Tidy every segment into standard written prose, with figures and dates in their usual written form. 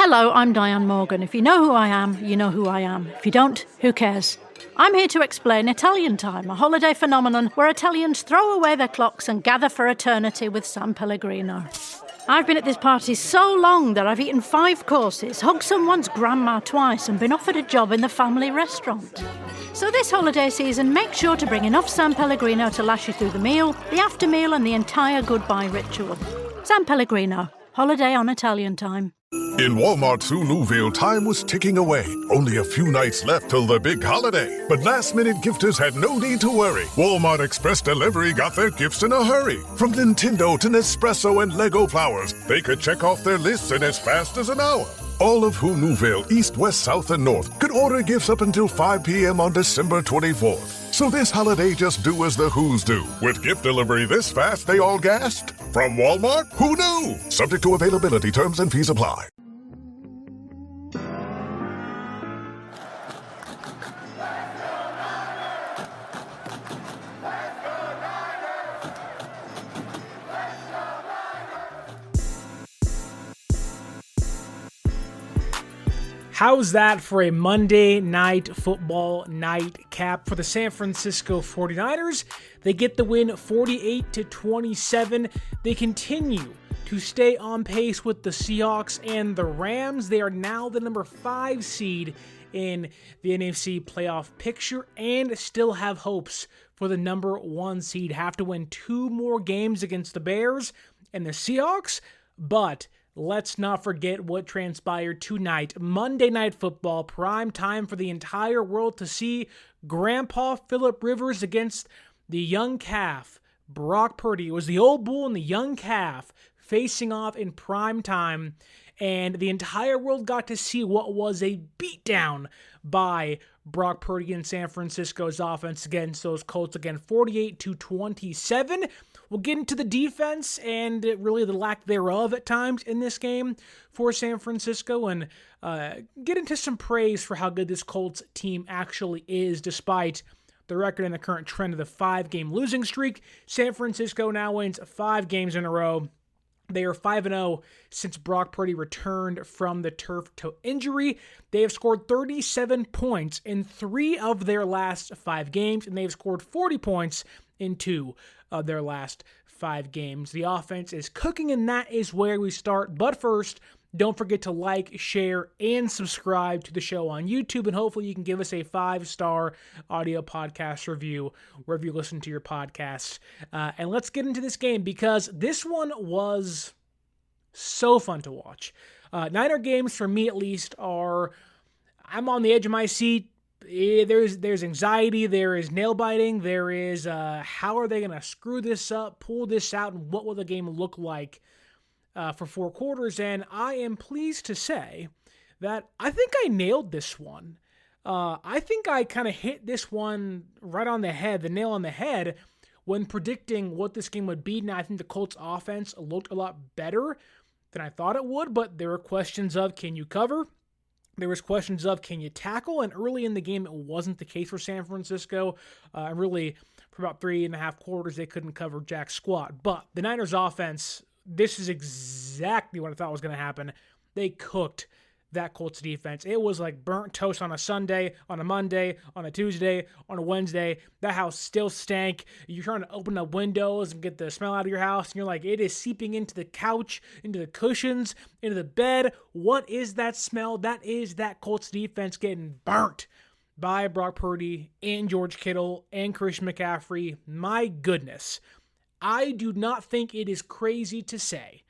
Hello, I'm Diane Morgan. If you know who I am, you know who I am. If you don't, who cares? I'm here to explain Italian Time, a holiday phenomenon where Italians throw away their clocks and gather for eternity with San Pellegrino. I've been at this party so long that I've eaten 5 courses, hugged someone's grandma twice, and been offered a job in the family restaurant. So this holiday season, make sure to bring enough San Pellegrino to last you through the meal, the after meal, and the entire goodbye ritual. San Pellegrino, holiday on Italian Time. In Walmart Sue Newville, time was ticking away. Only a few nights left till the big holiday. But last-minute gifters had no need to worry. Walmart Express Delivery got their gifts in a hurry. From Nintendo to Nespresso and Lego Flowers, they could check off their lists in as fast as an hour. All of Who Newville, East, West, South, and North could order gifts up until 5 p.m. on December 24th. So this holiday, just do as the Who's do. With gift delivery this fast, they all gasped. From Walmart, who knew? Subject to availability, terms and fees apply. How's that for a Monday night football nightcap for the San Francisco 49ers? They get the win 48-27. They continue to stay on pace with the Seahawks and the Rams. They are now the number 5 seed in the NFC playoff picture and still have hopes for the number 1 seed. Have to win 2 more games against the Bears and the Seahawks, but let's not forget what transpired tonight. Monday Night Football, prime time for the entire world to see Grandpa Phillip Rivers against the young calf, Brock Purdy. It was the old bull and the young calf facing off in prime time, and the entire world got to see what was a beatdown by Brock Purdy and San Francisco's offense against those Colts. Again, 48-27. We'll get into the defense and really the lack thereof at times in this game for San Francisco and get into some praise for how good this Colts team actually is despite the record and the current trend of the 5-game losing streak. San Francisco now wins 5 games in a row. They are 5-0 since Brock Purdy returned from the turf toe injury. They have scored 37 points in 3 of their last 5 games, and they've scored 40 points in 2 of their last 5 games. The offense is cooking, and that is where we start. But first, don't forget to like, share, and subscribe to the show on YouTube, and hopefully you can give us a 5-star audio podcast review wherever you listen to your podcasts. And let's get into this game because this one was so fun to watch. Niner games, for me at least, I'm on the edge of my seat. There's anxiety, there is nail biting, there is how are they going to screw this up, pull this out, and what will the game look like for 4 quarters. And I am pleased to say that I think I nailed this one. I think I kind of hit this one right on the head, the nail on the head, when predicting what this game would be. Now, I think the Colts offense looked a lot better than I thought it would, but there were questions of, can you cover? There was questions of, can you tackle? And early in the game, it wasn't the case for San Francisco. Really, for about 3.5 quarters, they couldn't cover jack squat. But the Niners offense, this is exactly what I thought was going to happen. They cooked that Colts defense. It was like burnt toast on a Sunday, on a Monday, on a Tuesday, on a Wednesday. That house still stank. You're trying to open up windows and get the smell out of your house, and you're like, it is seeping into the couch, into the cushions, into the bed. What is that smell? That is that Colts defense getting burnt by Brock Purdy and George Kittle and Christian McCaffrey. My goodness. I do not think it is crazy to say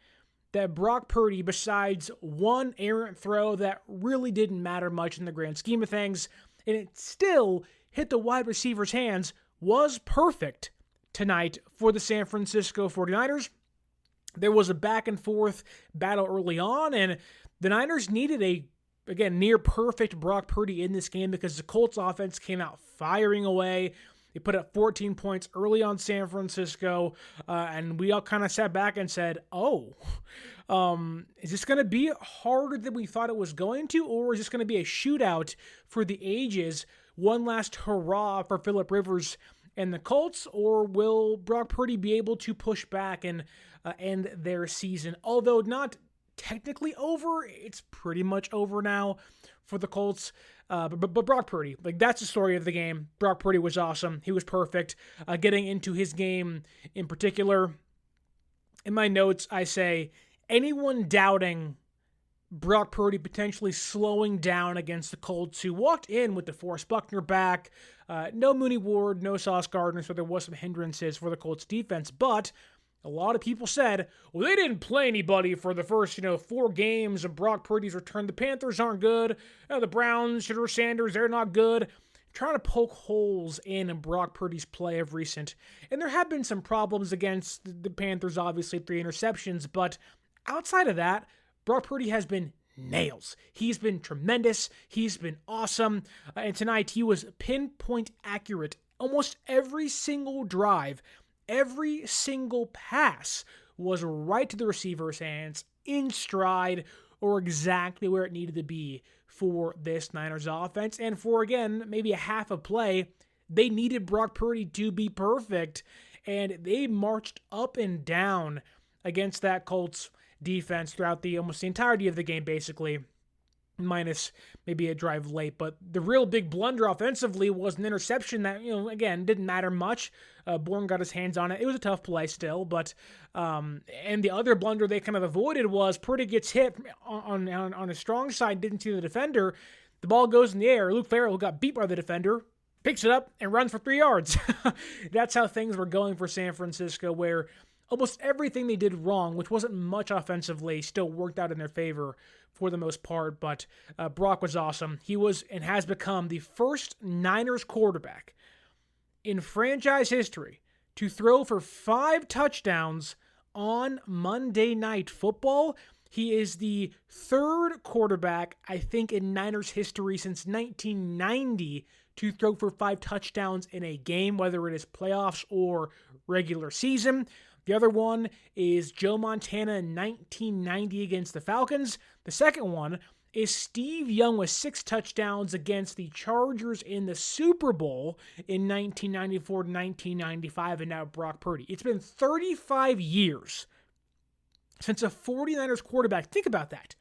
that Brock Purdy, besides one errant throw that really didn't matter much in the grand scheme of things, and it still hit the wide receiver's hands, was perfect tonight for the San Francisco 49ers. There was a back and forth battle early on, and the Niners needed a, again, near perfect Brock Purdy in this game because the Colts offense came out firing away. They put up 14 points early on San Francisco, and we all kind of sat back and said, is this going to be harder than we thought it was going to, or is this going to be a shootout for the ages? One last hurrah for Phillip Rivers and the Colts, or will Brock Purdy be able to push back and end their season? Although not technically over. It's pretty much over now for the Colts. But Brock Purdy, like, that's the story of the game. Brock Purdy was awesome. He was perfect. Getting into his game in particular, in my notes, I say anyone doubting Brock Purdy potentially slowing down against the Colts, who walked in with DeForest Buckner back, no Mooney Ward, no Sauce Gardner, so there was some hindrances for the Colts defense, but a lot of people said, well, they didn't play anybody for the first, 4 games of Brock Purdy's return. The Panthers aren't good. The Browns, Shedeur Sanders, they're not good. Trying to poke holes in Brock Purdy's play of recent. And there have been some problems against the Panthers, obviously 3 interceptions, but outside of that, Brock Purdy has been nails. He's been tremendous. He's been awesome. And tonight he was pinpoint accurate. Almost every single drive, every single pass was right to the receiver's hands, in stride, or exactly where it needed to be for this Niners offense. And for, again, maybe a half a play, they needed Brock Purdy to be perfect. And they marched up and down against that Colts defense throughout almost the entirety of the game, basically, minus maybe a drive late. But the real big blunder offensively was an interception that, again, didn't matter much. Bourne got his hands on it. It was a tough play still, but and the other blunder they kind of avoided was Purdy gets hit on a strong side, didn't see the defender. The ball goes in the air. Luke Farrell, who got beat by the defender, picks it up and runs for 3 yards. That's how things were going for San Francisco, where almost everything they did wrong, which wasn't much offensively, still worked out in their favor for the most part. But Brock was awesome. He was and has become the first Niners quarterback in franchise history to throw for 5 touchdowns on Monday Night Football. He is the 3rd quarterback, I think, in Niners history since 1990 to throw for 5 touchdowns in a game, whether it is playoffs or regular season. The other one is Joe Montana in 1990 against the Falcons. The second one is Steve Young with 6 touchdowns against the Chargers in the Super Bowl in 1994 to 1995, and now Brock Purdy. It's been 35 years since a 49ers quarterback. Think about that.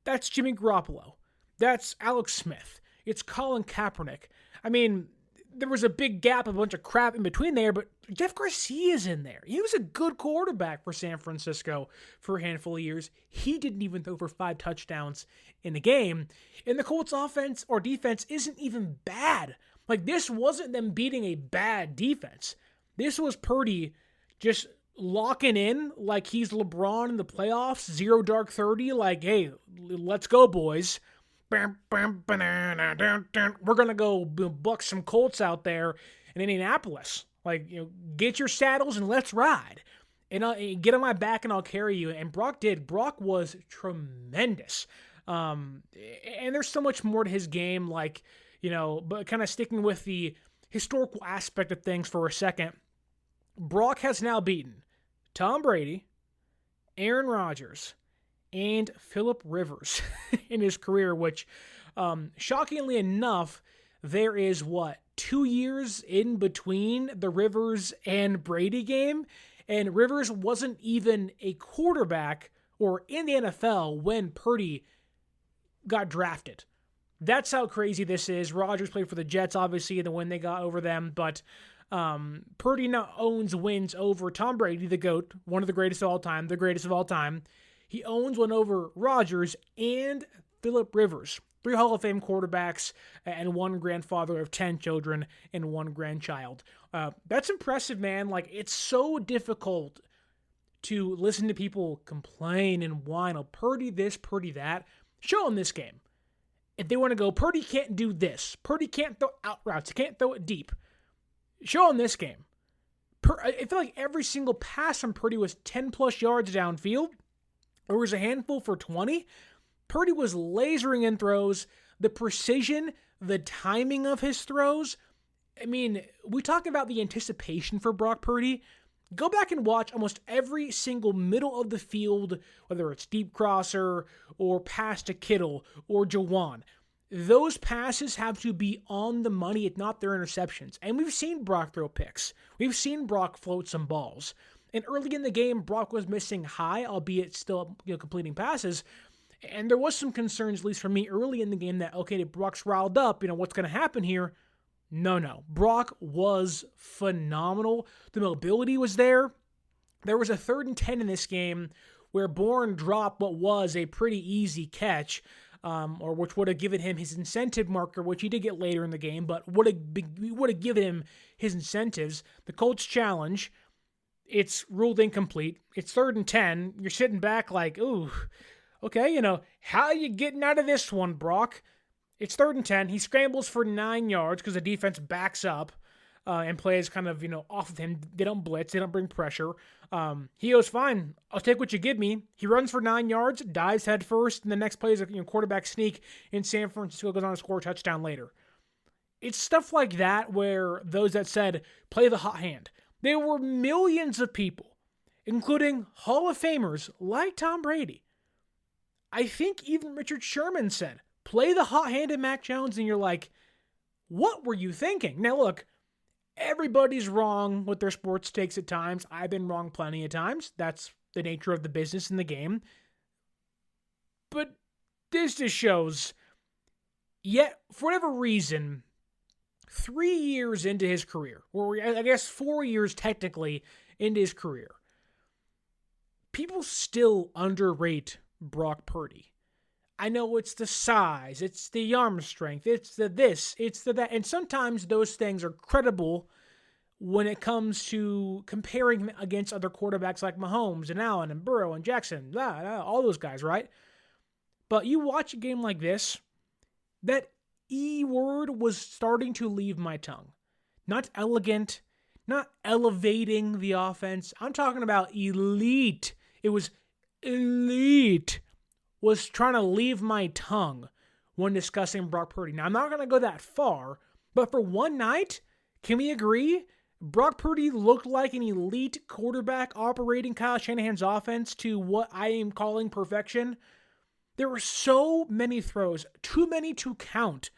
That's Jimmy Garoppolo. That's Alex Smith. It's Colin Kaepernick. I mean, there was a big gap, a bunch of crap in between there, but Jeff Garcia's in there. He was a good quarterback for San Francisco for a handful of years. He didn't even throw for 5 touchdowns in the game. And the Colts offense or defense isn't even bad. Like, this wasn't them beating a bad defense. This was Purdy just locking in like he's LeBron in the playoffs, 0 dark 30, like, hey, let's go, boys. We're going to go buck some Colts out there in Indianapolis. Like, get your saddles and let's ride. And get on my back and I'll carry you. And Brock did. Brock was tremendous. And there's so much more to his game, like, but kind of sticking with the historical aspect of things for a second. Brock has now beaten Tom Brady, Aaron Rodgers, and Phillip Rivers in his career, which, shockingly enough, there is, 2 years in between the Rivers and Brady game, and Rivers wasn't even a quarterback or in the NFL when Purdy got drafted. That's how crazy this is. Rodgers played for the Jets, obviously, in the win they got over them, but Purdy now owns wins over Tom Brady, the GOAT, one of the greatest of all time, the greatest of all time. He owns one over Rodgers and Phillip Rivers, 3 Hall of Fame quarterbacks and 1 grandfather of 10 children and 1 grandchild. That's impressive, man. Like, it's so difficult to listen to people complain and whine, oh, Purdy this, Purdy that. Show them this game. If they want to go, Purdy can't do this. Purdy can't throw out routes. He can't throw it deep. Show them this game. I feel like every single pass from Purdy was 10-plus yards downfield. There was a handful for 20. Purdy was lasering in throws. The precision, the timing of his throws. I mean, we talk about the anticipation for Brock Purdy. Go back and watch almost every single middle of the field, whether it's deep crosser or pass to Kittle or Jauan. Those passes have to be on the money, if not their interceptions. And we've seen Brock throw picks. We've seen Brock float some balls. And early in the game, Brock was missing high, albeit still completing passes. And there was some concerns, at least for me, early in the game that, okay, Brock's riled up. What's going to happen here? No. Brock was phenomenal. The mobility was there. There was a 3rd and 10 in this game where Bourne dropped what was a pretty easy catch, or which would have given him his incentive marker, which he did get later in the game, but would have given him his incentives. The Colts challenge, it's ruled incomplete. It's 3rd and 10. You're sitting back like, ooh, okay, how are you getting out of this one, Brock? It's 3rd and 10. He scrambles for 9 yards because the defense backs up and plays kind of, off of him. They don't blitz. They don't bring pressure. He goes, fine, I'll take what you give me. He runs for 9 yards, dives head first, and the next play is a quarterback sneak, and San Francisco goes on to score a touchdown later. It's stuff like that where those that said, play the hot hand. There were millions of people, including Hall of Famers like Tom Brady. I think even Richard Sherman said, play the hot hand at Mac Jones, and you're like, what were you thinking? Now look, everybody's wrong with their sports takes at times. I've been wrong plenty of times. That's the nature of the business and the game. But this just shows, yet for whatever reason, 3 years into his career, or I guess 4 years technically into his career, people still underrate Brock Purdy. I know it's the size, it's the arm strength, it's the this, it's the that, and sometimes those things are credible when it comes to comparing him against other quarterbacks like Mahomes and Allen and Burrow and Jackson, all those guys, right? But you watch a game like this, that E word was starting to leave my tongue. Not elegant, not elevating the offense. I'm talking about elite. It was elite. Was trying to leave my tongue when discussing Brock Purdy. Now, I'm not going to go that far, but for one night, can we agree? Brock Purdy looked like an elite quarterback operating Kyle Shanahan's offense to what I am calling perfection. There were so many throws, too many to count,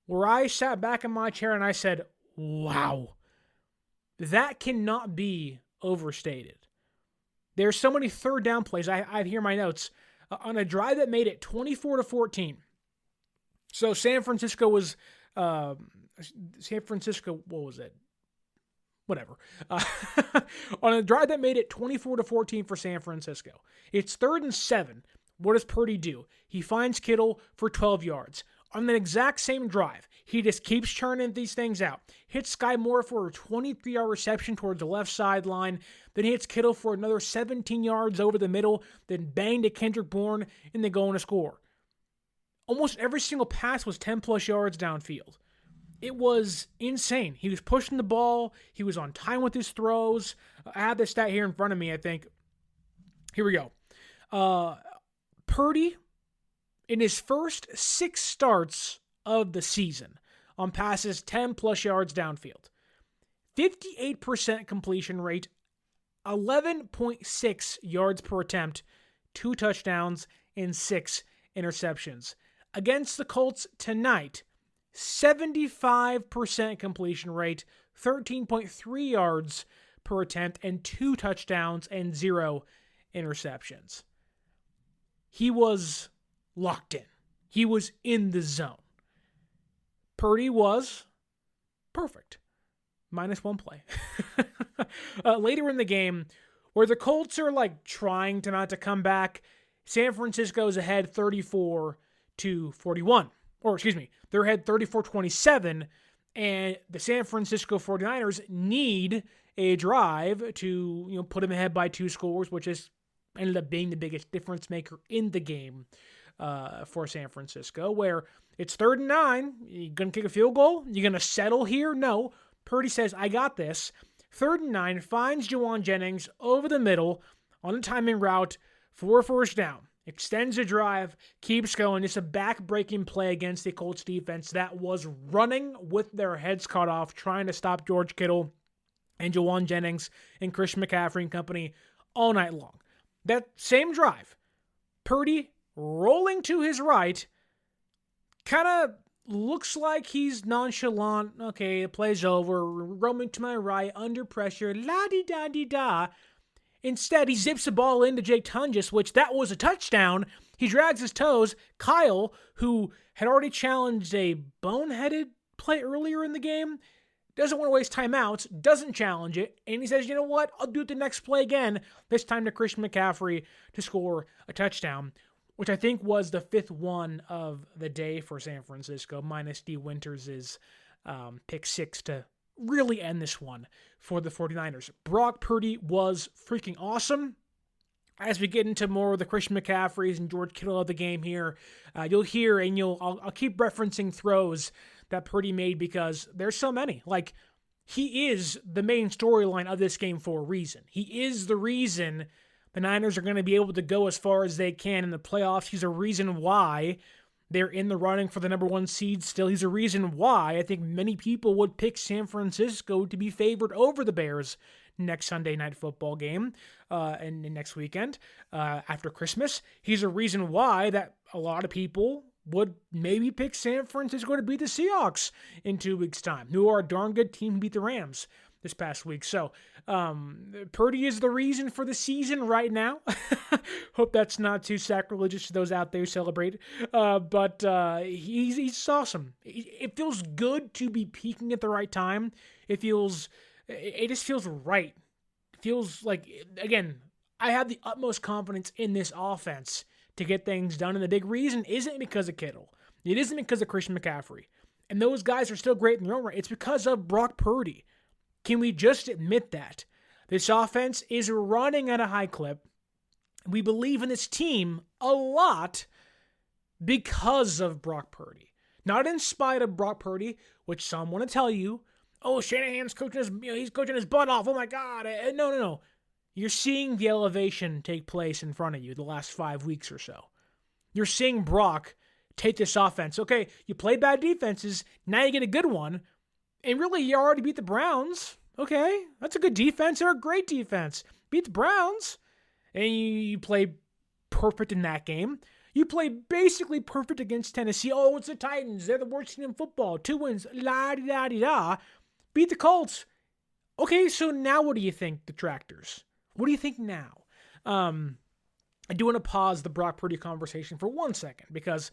where I sat back in my chair and I said, wow, that cannot be overstated. There's so many 3rd down plays. I have here my notes. On a drive that made it 24-14. So San Francisco, what was it? Whatever. On a drive that made it 24-14 for San Francisco. It's 3rd and 7. What does Purdy do? He finds Kittle for 12 yards. On the exact same drive, he just keeps churning these things out. Hits Sky Moore for a 23-yard reception towards the left sideline. Then hits Kittle for another 17 yards over the middle. Then bang to Kendrick Bourne, and they go on to score. Almost every single pass was 10-plus yards downfield. It was insane. He was pushing the ball. He was on time with his throws. I have this stat here in front of me, I think. Here we go. Purdy, in his first 6 starts of the season, on passes 10-plus yards downfield, 58% completion rate, 11.6 yards per attempt, 2 touchdowns, and 6 interceptions. Against the Colts tonight, 75% completion rate, 13.3 yards per attempt, and 2 touchdowns and 0 interceptions. He was locked in. He was in the zone. Purdy was perfect. -1 play. Later in the game, where the Colts are trying to not to come back, San Francisco's ahead 34-41. Or excuse me, they're ahead 34-27, and the San Francisco 49ers need a drive to put them ahead by 2 scores, which is ended up being the biggest difference maker in the game for San Francisco, where it's 3rd and 9. You going to kick a field goal? You going to settle here? No. Purdy says, I got this. 3rd and 9, finds Jauan Jennings over the middle on a timing route for a 1st down. Extends the drive, keeps going. It's a back-breaking play against the Colts defense that was running with their heads cut off, trying to stop George Kittle and Jauan Jennings and Christian McCaffrey and company all night long. That same drive, Purdy rolling to his right, kind of looks like he's nonchalant. Okay, the play's over. Roaming to my right, under pressure, la-di-da-di-da. Instead, he zips the ball into Jake Tunges, which that was a touchdown. He drags his toes. Kyle, who had already challenged a boneheaded play earlier in the game, doesn't want to waste timeouts, doesn't challenge it, and he says, you know what, I'll do it the next play again, this time to Christian McCaffrey to score a touchdown, which I think was the 5th one of the day for San Francisco, minus D. Winters' pick 6 to really end this one for the 49ers. Brock Purdy was freaking awesome. As we get into more of the Christian McCaffreys and George Kittle of the game here, you'll hear, and I'll keep referencing throws that Purdy made because there's so many. Like, he is the main storyline of this game for a reason. He is the reason the Niners are going to be able to go as far as they can in the playoffs. He's a reason why they're in the running for the number 1 seed still. He's a reason why I think many people would pick San Francisco to be favored over the Bears next Sunday night football game and next weekend after Christmas. He's a reason why that a lot of people would maybe pick San Francisco to beat the Seahawks in 2 weeks' time, who are a darn good team, beat the Rams this past week. So Purdy is the reason for the season right now. Hope that's not too sacrilegious to those out there who celebrate. But he's awesome. It feels good to be peaking at the right time. It just feels right. It feels like, again, I have the utmost confidence in this offense to get things done. And the big reason isn't because of Kittle. It isn't because of Christian McCaffrey. And those guys are still great in their own right. It's because of Brock Purdy. Can we just admit that? This offense is running at a high clip. We believe in this team a lot because of Brock Purdy. Not in spite of Brock Purdy, which some want to tell you, oh, Shanahan's coaching he's coaching his butt off. Oh my God. No. You're seeing the elevation take place in front of you the last 5 weeks or so. You're seeing Brock take this offense. Okay, you play bad defenses, now you get a good one, and really you already beat the Browns. Okay, that's a good defense. They're a great defense. Beat the Browns, and you play perfect in that game. You play basically perfect against Tennessee. Oh, it's the Titans. They're the worst team in football. 2 wins. La-di-da-di-da. Beat the Colts. Okay, so now what do you think, detractors? What do you think now? I do want to pause the Brock Purdy conversation for 1 second because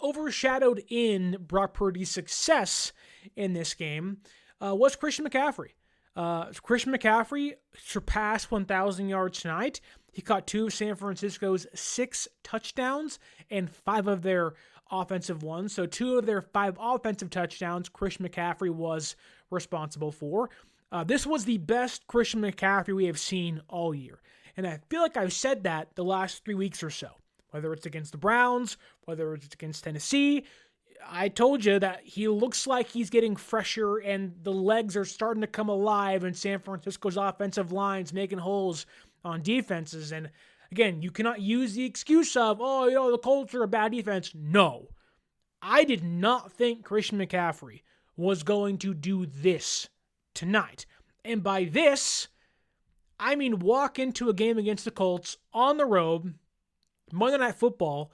overshadowed in Brock Purdy's success in this game was Christian McCaffrey. Christian McCaffrey surpassed 1,000 yards tonight. He caught 2 of San Francisco's 6 touchdowns and 5 of their offensive ones. So 2 of their 5 offensive touchdowns Christian McCaffrey was responsible for. This was the best Christian McCaffrey we have seen all year. And I feel like I've said that the last 3 weeks or so. Whether it's against the Browns, whether it's against Tennessee, I told you that he looks like he's getting fresher and the legs are starting to come alive in San Francisco's offensive lines, making holes on defenses. And again, you cannot use the excuse of, the Colts are a bad defense. No. I did not think Christian McCaffrey was going to do this tonight. And by this, I mean walk into a game against the Colts on the road, Monday Night Football,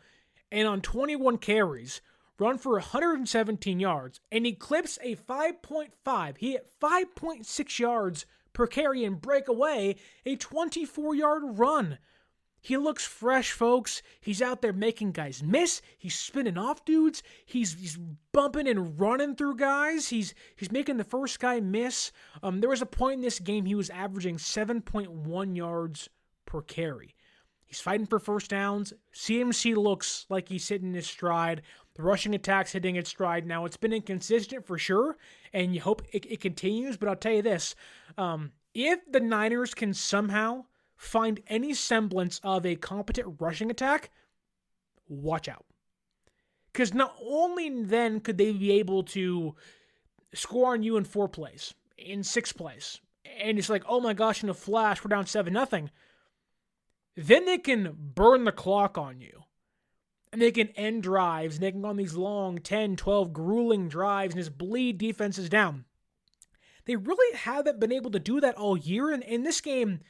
and on 21 carries, run for 117 yards, and eclipse a 5.5. He hit 5.6 yards per carry and break away a 24-yard run. He looks fresh, folks. He's out there making guys miss. He's spinning off dudes. He's bumping and running through guys. He's making the first guy miss. There was a point in this game he was averaging 7.1 yards per carry. He's fighting for first downs. CMC looks like he's hitting his stride. The rushing attack's hitting its stride now. It's been inconsistent for sure, and you hope it continues. But I'll tell you this. If the Niners can somehow find any semblance of a competent rushing attack, watch out. Because not only then could they be able to score on you in 4 plays, in 6 plays, and it's like, oh my gosh, in a flash, we're down 7-0. Then they can burn the clock on you. And they can end drives, and they can go on these long 10, 12 grueling drives and just bleed defenses down. They really haven't been able to do that all year, and in this game,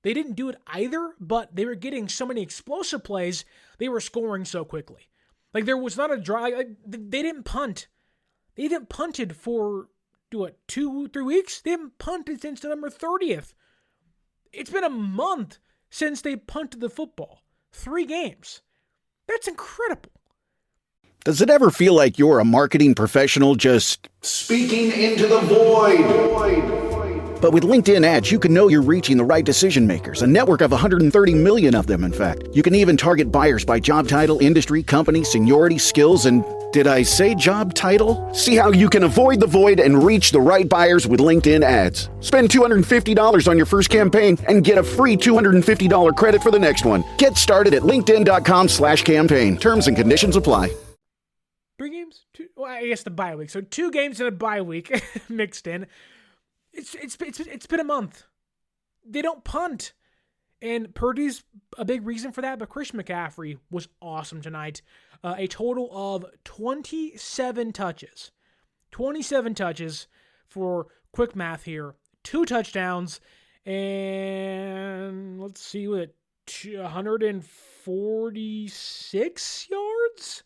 they didn't do it either, but they were getting so many explosive plays, they were scoring so quickly. Like, there was not a drive. They didn't punt. They haven't punted for, 2-3 weeks? They haven't punted since November 30th. It's been a month since they punted the football. 3 games. That's incredible. Does it ever feel like you're a marketing professional just speaking into the void? But with LinkedIn ads, you can know you're reaching the right decision makers, a network of 130 million of them, in fact. You can even target buyers by job title, industry, company, seniority, skills, and did I say job title? See how you can avoid the void and reach the right buyers with LinkedIn ads. Spend $250 on your first campaign and get a free $250 credit for the next one. Get started at linkedin.com/campaign. Terms and conditions apply. 3 games? 2, well, I guess the bye week. So 2 games and a bye week mixed in. It's been a month. They don't punt. And Purdy's a big reason for that, but Christian McCaffrey was awesome tonight. A total of 27 touches. 27 touches for quick math here. 2 touchdowns. And let's see, with 146 yards?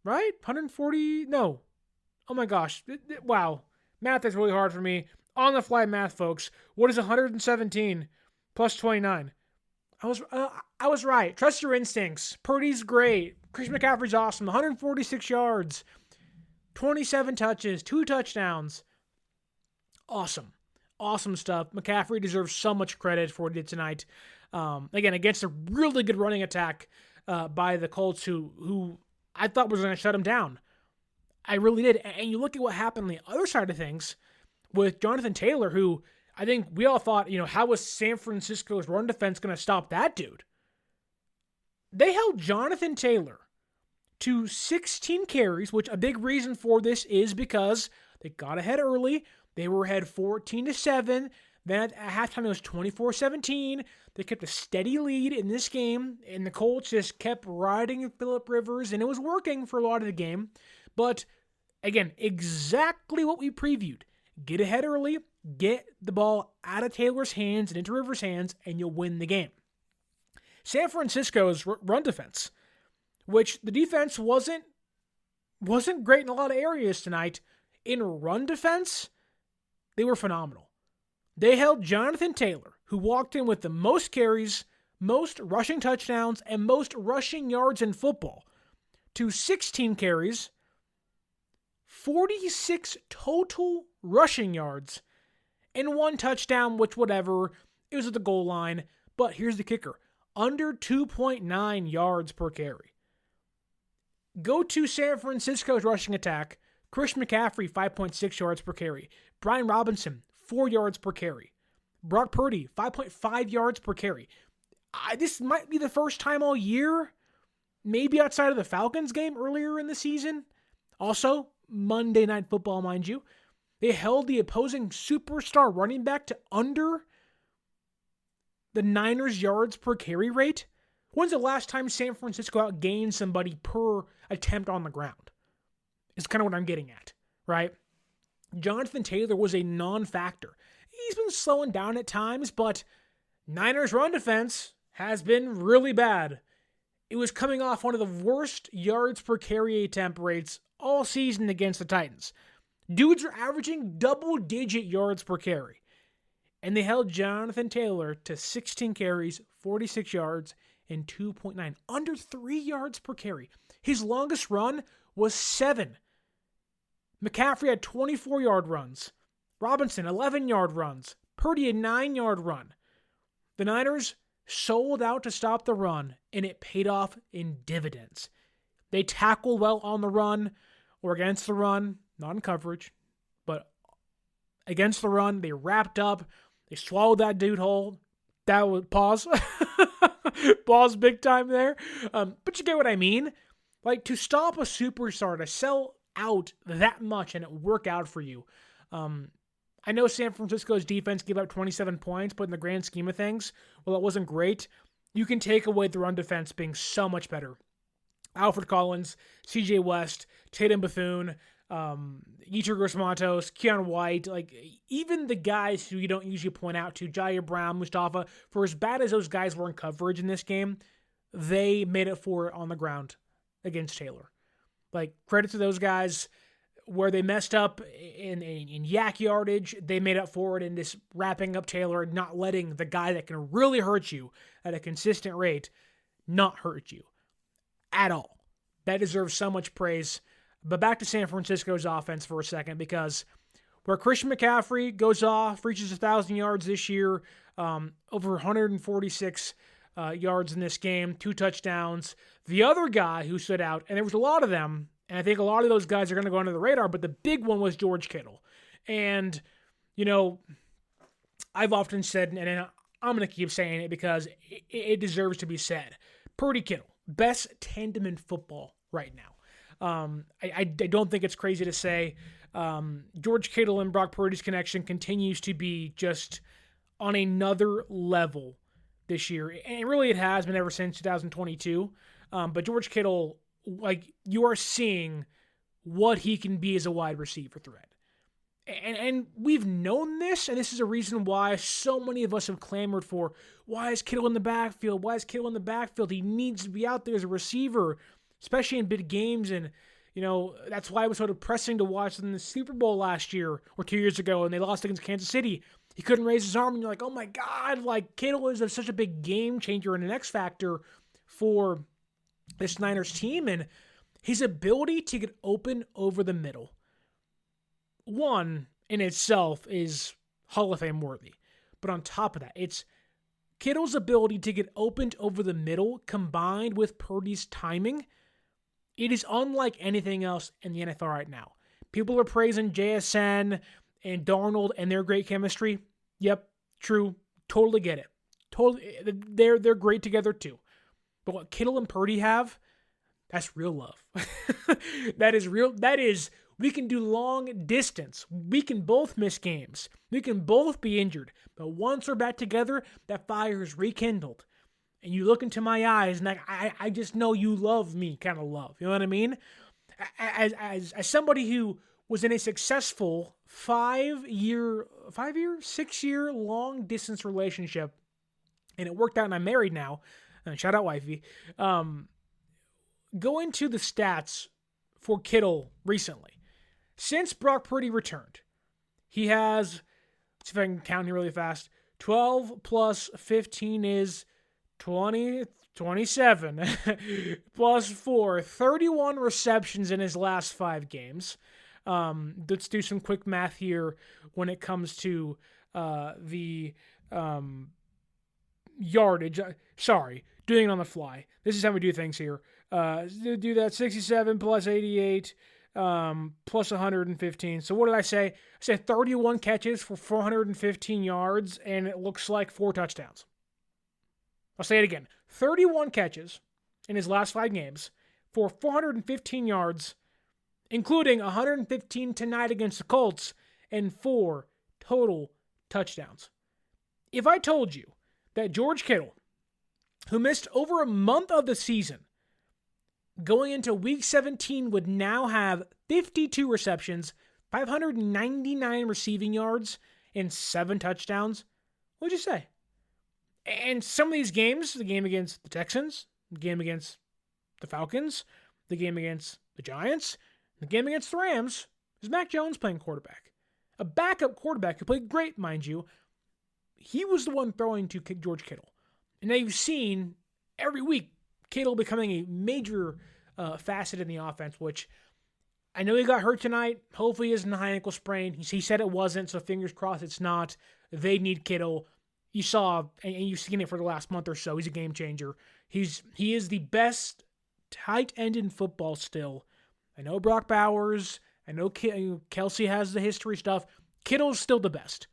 Right? 140? No. Oh my gosh. Wow. Math is really hard for me. On the fly math, folks. What is 117 plus 29? I was right. Trust your instincts. Purdy's great. Christian McCaffrey's awesome. 146 yards. 27 touches. 2 touchdowns. Awesome. Awesome stuff. McCaffrey deserves so much credit for what he did tonight. Again, against a really good running attack by the Colts, who I thought was going to shut him down. I really did. And you look at what happened on the other side of things with Jonathan Taylor, who I think we all thought, how was San Francisco's run defense going to stop that dude? They held Jonathan Taylor to 16 carries, which a big reason for this is because they got ahead early. They were ahead 14-7. Then at halftime, it was 24-17. They kept a steady lead in this game, and the Colts just kept riding Phillip Rivers, and it was working for a lot of the game. But again, exactly what we previewed. Get ahead early, get the ball out of Taylor's hands and into Rivers' hands, and you'll win the game. San Francisco's run defense, which the defense wasn't great in a lot of areas tonight. In run defense, they were phenomenal. They held Jonathan Taylor, who walked in with the most carries, most rushing touchdowns, and most rushing yards in football, to 16 carries, 46 total rushing yards, and 1 touchdown, which whatever, it was at the goal line. But here's the kicker. Under 2.9 yards per carry. Go to San Francisco's rushing attack. Christian McCaffrey, 5.6 yards per carry. Brian Robinson, 4 yards per carry. Brock Purdy, 5.5 yards per carry. This might be the first time all year, maybe outside of the Falcons game earlier in the season. Also, Monday Night Football, mind you. They held the opposing superstar running back to under the Niners' yards per carry rate. When's the last time San Francisco outgained somebody per attempt on the ground? Is kind of what I'm getting at, right? Jonathan Taylor was a non-factor. He's been slowing down at times, but Niners' run defense has been really bad. It was coming off one of the worst yards per carry attempt rates all season against the Titans. Dudes are averaging double-digit yards per carry. And they held Jonathan Taylor to 16 carries, 46 yards, and 2.9. Under 3 yards per carry. His longest run was 7. McCaffrey had 24-yard runs. Robinson, 11-yard runs. Purdy, a 9-yard run. The Niners sold out to stop the run, and it paid off in dividends. They tackled well on the run or against the run, not in coverage, but against the run. They wrapped up. They swallowed that dude whole. That was pause. Pause big time there. But you get what I mean. Like, to stop a superstar, to sell out that much and it work out for you. I know San Francisco's defense gave up 27 points, but in the grand scheme of things, well, it wasn't great. You can take away the run defense being so much better. Alfred Collins, CJ West, Tatum Bethune, Yetur Gross-Matos, Keon White, like even the guys who you don't usually point out to, Jair Brown, Mustafa, for as bad as those guys were in coverage in this game, they made it for it on the ground against Taylor. Like, credit to those guys. where they messed up in yak yardage, they made up for it in this wrapping up Taylor and not letting the guy that can really hurt you at a consistent rate not hurt you at all. That deserves so much praise. But back to San Francisco's offense for a second, because where Christian McCaffrey goes off, reaches 1,000 yards this year, over 146 yards in this game, 2 touchdowns. The other guy who stood out, and there was a lot of them, and I think a lot of those guys are going to go under the radar, but the big one was George Kittle. And, I've often said, and I'm going to keep saying it because it deserves to be said, Purdy Kittle, best tandem in football right now. I don't think it's crazy to say George Kittle and Brock Purdy's connection continues to be just on another level this year. And really it has been ever since 2022. But George Kittle, you are seeing what he can be as a wide receiver threat. And we've known this, and this is a reason why so many of us have clamored for, why is Kittle in the backfield? Why is Kittle in the backfield? He needs to be out there as a receiver, especially in big games. And, that's why it was so depressing to watch them in the Super Bowl last year or 2 years ago, and they lost against Kansas City. He couldn't raise his arm, and you're like, oh my God, Kittle is such a big game changer and an X factor for this Niners team. And his ability to get open over the middle, one in itself is Hall of Fame worthy. But on top of that, it's Kittle's ability to get opened over the middle combined with Purdy's timing. It is unlike anything else in the NFL right now. People are praising JSN and Darnold and their great chemistry. Yep, true. Totally get it. Totally, they're great together too. But what Kittle and Purdy have, that's real love. That is real. That is, we can do long distance. We can both miss games. We can both be injured. But once we're back together, that fire is rekindled. And you look into my eyes, and I just know you love me kind of love. You know what I mean? As somebody who was in a successful 6-year long distance relationship, and it worked out, and I'm married now. Shout out wifey. Go into the stats for Kittle recently. Since Brock Purdy returned, he has, let's see if I can count here really fast, 12 plus 15 is 20, 27, plus 4, 31 receptions in his last 5 games. Let's do some quick math here when it comes to the yardage. Sorry, doing it on the fly. This is how we do things here. Do that 67 plus 88 plus 115. So what did I say? I said 31 catches for 415 yards, and it looks like 4 touchdowns. I'll say it again. 31 catches in his last 5 games for 415 yards, including 115 tonight against the Colts, and 4 total touchdowns. If I told you that George Kittle, who missed over a month of the season, going into Week 17 would now have 52 receptions, 599 receiving yards, and 7 touchdowns, what'd you say? And some of these games, the game against the Texans, the game against the Falcons, the game against the Giants, the game against the Rams, is Mac Jones playing quarterback. A backup quarterback who played great, mind you. He was the one throwing to George Kittle. And now you've seen every week Kittle becoming a major facet in the offense, which I know he got hurt tonight. Hopefully it isn't a high ankle sprain. He said it wasn't, so fingers crossed it's not. They need Kittle. You saw, and you've seen it for the last month or so, he's a game changer. He is the best tight end in football still. I know Brock Bowers. I know Kelsey has the history stuff. Kittle's still the best.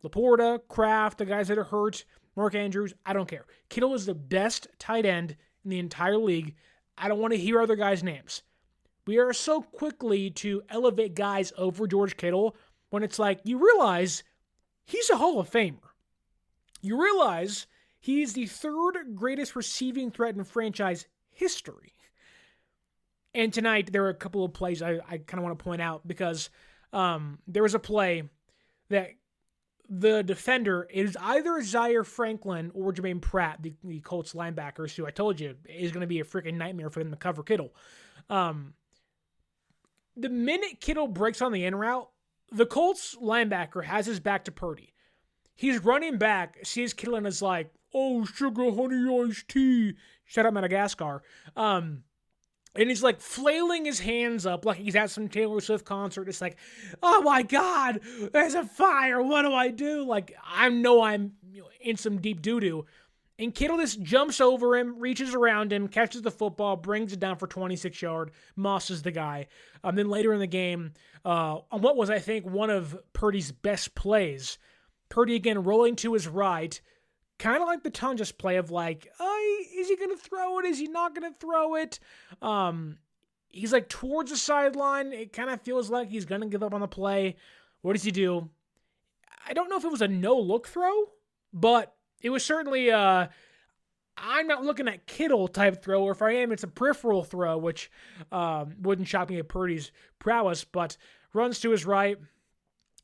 Laporta, Kraft, the guys that are hurt, Mark Andrews, I don't care. Kittle is the best tight end in the entire league. I don't want to hear other guys' names. We are so quickly to elevate guys over George Kittle when it's like, you realize he's a Hall of Famer. You realize he's the 3rd greatest receiving threat in franchise history. And tonight, there are a couple of plays I kind of want to point out because there was a play that the defender is either Zaire Franklin or Jermaine Pratt, the Colts linebackers, who I told you is going to be a freaking nightmare for them to cover Kittle. the minute Kittle breaks on the in route, the Colts linebacker has his back to Purdy. He's running back, sees Kittle and is like, "Oh, sugar, honey, iced tea." Shout out Madagascar. And he's like flailing his hands up like he's at some Taylor Swift concert. It's like, oh my God, there's a fire. What do I do? Like, I know I'm in some deep doo-doo. And Kittle just jumps over him, reaches around him, catches the football, brings it down for 26 yards, mosses the guy. Then later in the game, on what was, I think, one of Purdy's best plays, Purdy again rolling to his right, kind of like the Tonjes play of like, is he going to throw it? Is he not going to throw it? He's like towards the sideline. It kind of feels like he's going to give up on the play. What does he do? I don't know if it was a no-look throw, but it was certainly I'm not looking at Kittle type throw, or if I am, it's a peripheral throw, which wouldn't shock me at Purdy's prowess, but runs to his right,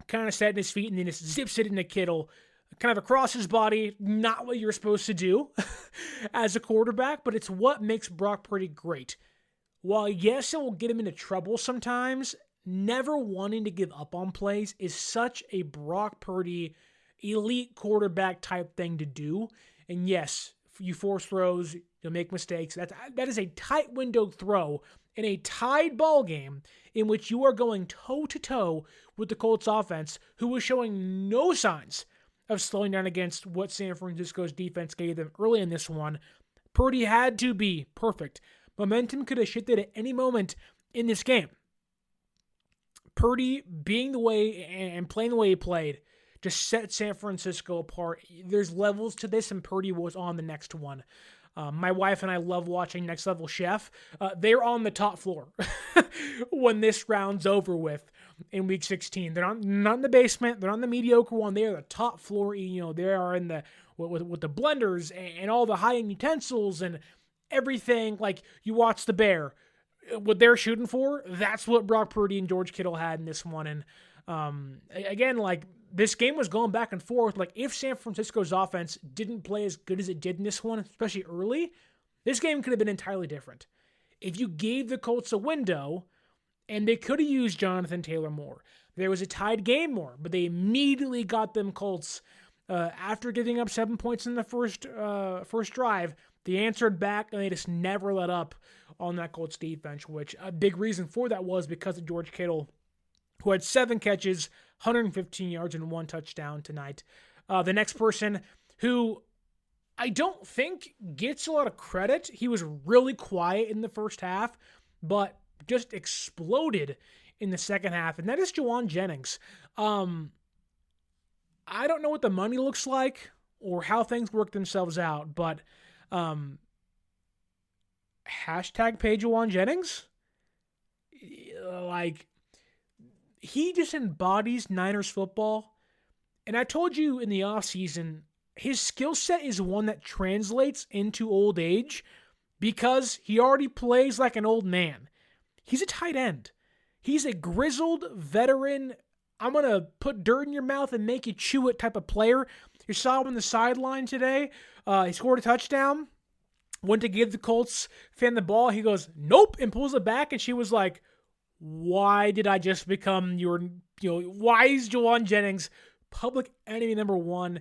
kind of setting his feet, and then just zips it into Kittle, kind of across his body. Not what you're supposed to do as a quarterback, but it's what makes Brock Purdy great. While yes, it will get him into trouble sometimes, never wanting to give up on plays is such a Brock Purdy elite quarterback type thing to do. And yes, you force throws, you'll make mistakes. That is a tight window throw in a tied ball game in which you are going toe-to-toe with the Colts offense, who was showing no signs of slowing down against what San Francisco's defense gave them early in this one. Purdy had to be perfect. Momentum could have shifted at any moment in this game. Purdy being the way and playing the way he played just set San Francisco apart. There's levels to this, and Purdy was on the next one. My wife and I love watching Next Level Chef. They're on the top floor when this round's over with in Week 16. They're not in the basement. They're on the mediocre one. They're the top floor. They are in the with the blenders and all the high-end utensils and everything. Like, you watch the Bear. What they're shooting for, that's what Brock Purdy and George Kittle had in this one. And again, like, this game was going back and forth. Like, if San Francisco's offense didn't play as good as it did in this one, especially early, this game could have been entirely different. If you gave the Colts a window, and they could have used Jonathan Taylor more. There was a tied game more, but they immediately got them Colts after giving up 7 points in the first drive. They answered back, and they just never let up on that Colts defense, which a big reason for that was because of George Kittle, who had 7 catches, 115 yards, and 1 touchdown tonight. The next person who I don't think gets a lot of credit. He was really quiet in the first half, but just exploded in the second half, and that is Jauan Jennings. I don't know what the money looks like or how things work themselves out, but hashtag pay Jauan Jennings? Like, he just embodies Niners football. And I told you in the offseason, his skill set is one that translates into old age because he already plays like an old man. He's a tight end. He's a grizzled veteran, I'm going to put dirt in your mouth and make you chew it type of player. You saw him on the sideline today. He scored a touchdown. Went to give the Colts fan the ball. He goes, nope, and pulls it back. And she was like, why did I just become why is Jauan Jennings public enemy number one?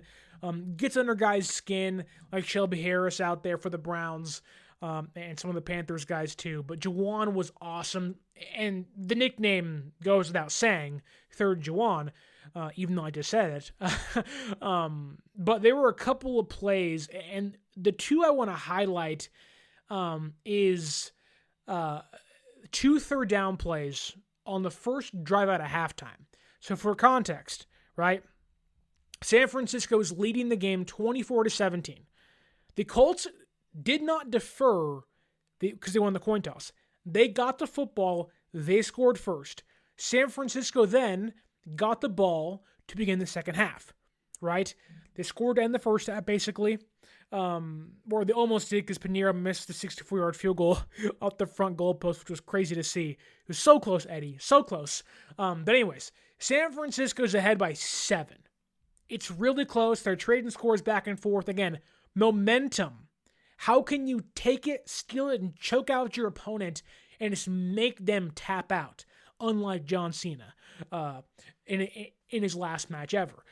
Gets under guys' skin like Shelby Harris out there for the Browns and some of the Panthers guys too. But Jauan was awesome. And the nickname goes without saying, Third Jauan, even though I just said it. But there were a couple of plays, and the two I want to highlight is 2 third down plays on the first drive out of halftime. So for context, right? San Francisco is leading the game 24-17. The Colts did not defer because they won the coin toss. They got the football. They scored first. San Francisco then got the ball to begin the second half, right? They scored to end the first half, basically. Or they almost did because Pinheiro missed the 64-yard field goal off the front goalpost, which was crazy to see. It was so close, Eddie. So close. But anyways, San Francisco's ahead by 7. It's really close. They're trading scores back and forth. Again, momentum. How can you take it, steal it, and choke out your opponent and just make them tap out? unlike John Cena in his last match ever.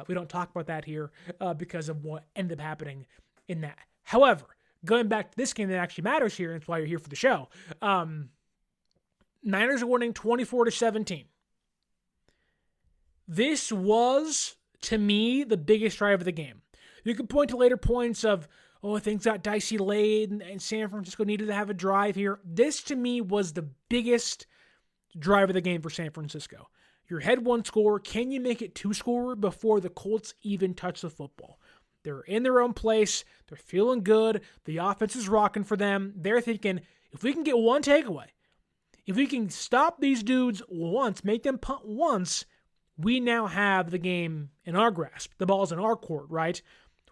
We don't talk about that here because of what ended up happening in that. However, going back to this game that actually matters here, and that's why you're here for the show, Niners are winning 24-17. This was, to me, the biggest drive of the game. You could point to later points of, things got dicey late and San Francisco needed to have a drive here. This, to me, was the biggest drive of the game for San Francisco. Your head one score, can you make it two score before the Colts even touch the football? They're in their own place. They're feeling good. The offense is rocking for them. They're thinking, if we can get one takeaway, if we can stop these dudes once, make them punt once, we now have the game in our grasp. The ball's in our court, right?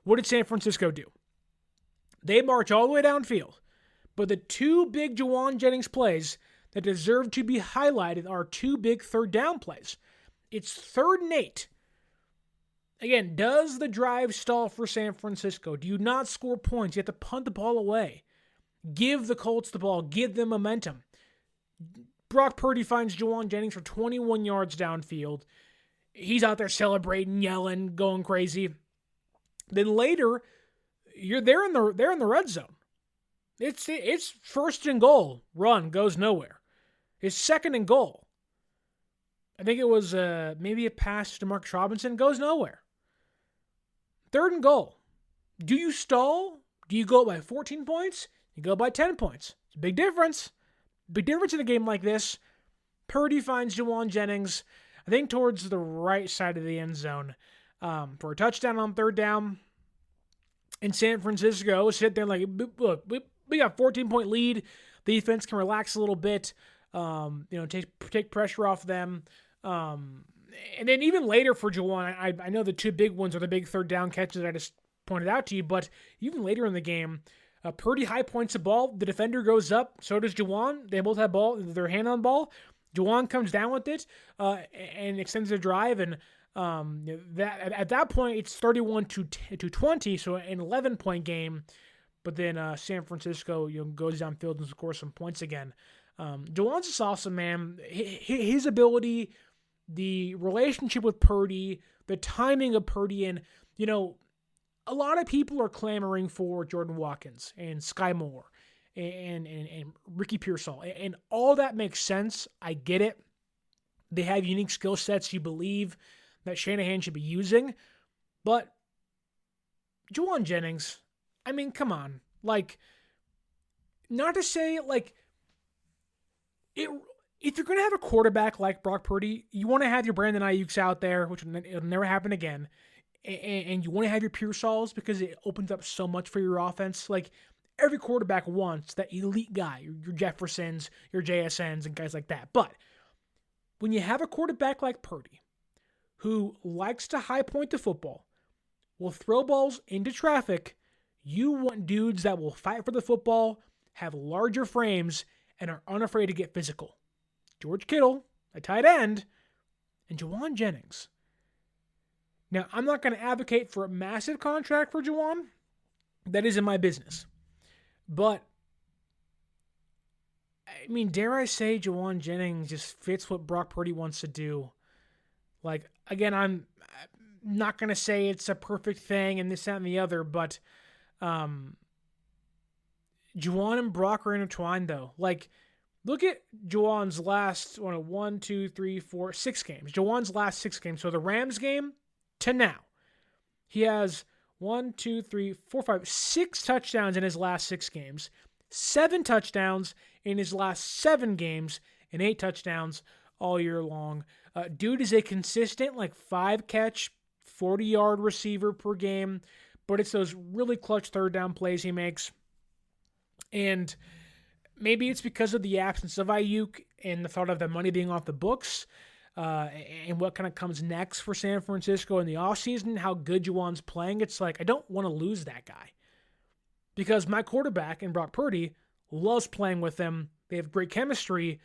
What did San Francisco do? They march all the way downfield. But the two big Jauan Jennings plays that deserve to be highlighted are two big third down plays. It's 3rd and 8. Again, does the drive stall for San Francisco? Do you not score points? You have to punt the ball away. Give the Colts the ball. Give them momentum. Brock Purdy finds Jauan Jennings for 21 yards downfield. He's out there celebrating, yelling, going crazy. Then later, they're in the red zone. It's 1st and goal. Run goes nowhere. It's 2nd and goal. I think it was maybe a pass to Marcus Robinson. Goes nowhere. 3rd and goal. Do you stall? Do you go by 14 points? You go by 10 points. It's a big difference. Big difference in a game like this. Purdy finds Jauan Jennings, I think towards the right side of the end zone, for a touchdown on 3rd down. And San Francisco sit there like, look, we got a 14-point lead. The defense can relax a little bit, take pressure off them. And then even later for Jauan, I know the two big ones are the big 3rd down catches that I just pointed out to you, but even later in the game, Purdy high points the ball. The defender goes up. So does Jauan. They both have their hand on the ball. Jauan comes down with it and extends their drive. And at that point, it's 31-20, so an 11-point game. But then San Francisco goes downfield and scores some points again. Jauan's just awesome, man. His ability, the relationship with Purdy, the timing of Purdy, and a lot of people are clamoring for Jordan Watkins and Sky Moore and Ricky Pearsall, and all that makes sense. I get it. They have unique skill sets you believe that Shanahan should be using, but Jauan Jennings, I mean, come on. Not to say, if you're going to have a quarterback like Brock Purdy, you want to have your Brandon Ayuks out there, which it'll never happen again. And you want to have your Pearsalls because it opens up so much for your offense. Every quarterback wants that elite guy, your Jeffersons, your JSNs, and guys like that. But when you have a quarterback like Purdy, who likes to high point the football, will throw balls into traffic, you want dudes that will fight for the football, have larger frames, and are unafraid to get physical. George Kittle, a tight end, and Jauan Jennings. Now, I'm not going to advocate for a massive contract for Jauan. That isn't my business. But, I mean, dare I say Jauan Jennings just fits what Brock Purdy wants to do. Again, I'm not going to say it's a perfect thing and this, that, and the other, but Jauan and Brock are intertwined, though. Look at Jauan's last 6 games. Jauan's last 6 games. So the Rams game to now, he has 6 touchdowns in his last 6 games, 7 touchdowns in his last 7 games, and 8 touchdowns all year long. Dude is a consistent 5-catch, 40-yard receiver per game, but it's those really clutch 3rd down plays he makes. And maybe it's because of the absence of Ayuk and the thought of the money being off the books, and what kind of comes next for San Francisco in the offseason, how good Jauan's playing. It's I don't want to lose that guy. Because my quarterback, and Brock Purdy, loves playing with them. They have great chemistry.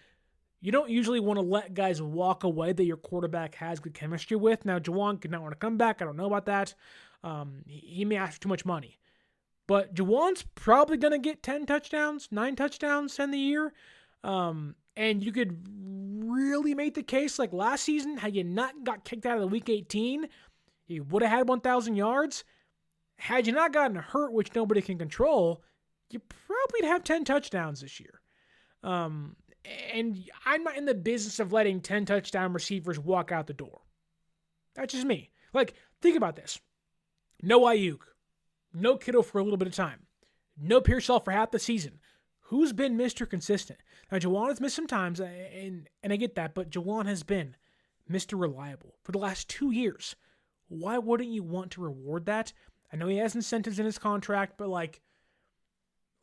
You don't usually want to let guys walk away that your quarterback has good chemistry with. Now, Jauan could not want to come back. I don't know about that. He may ask for too much money. But Jauan's probably going to get 10 touchdowns, 9 touchdowns in the year. And you could really make the case like last season, had you not got kicked out of the Week 18, you would have had 1,000 yards. Had you not gotten hurt, which nobody can control, you probably have 10 touchdowns this year. And I'm not in the business of letting 10 touchdown receivers walk out the door. That's just me. Like, think about this. No Ayuk. No Kittle for a little bit of time. No Pearsall for half the season. Who's been Mr. Consistent? Now, Jauan has missed some times, and I get that, but Jauan has been Mr. Reliable for the last 2 years. Why wouldn't you want to reward that? I know he has incentives in his contract, but like,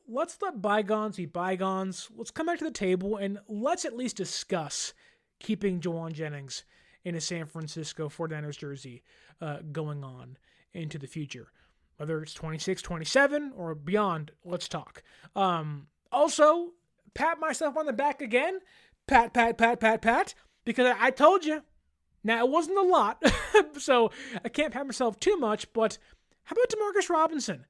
let's let bygones be bygones. Let's come back to the table, and let's at least discuss keeping Jauan Jennings in a San Francisco 49ers jersey going on into the future. Whether it's 26, 27, or beyond, let's talk. Also, pat myself on the back again. Pat, because I told you. Now, it wasn't a lot, so I can't pat myself too much, but how about Demarcus Robinson?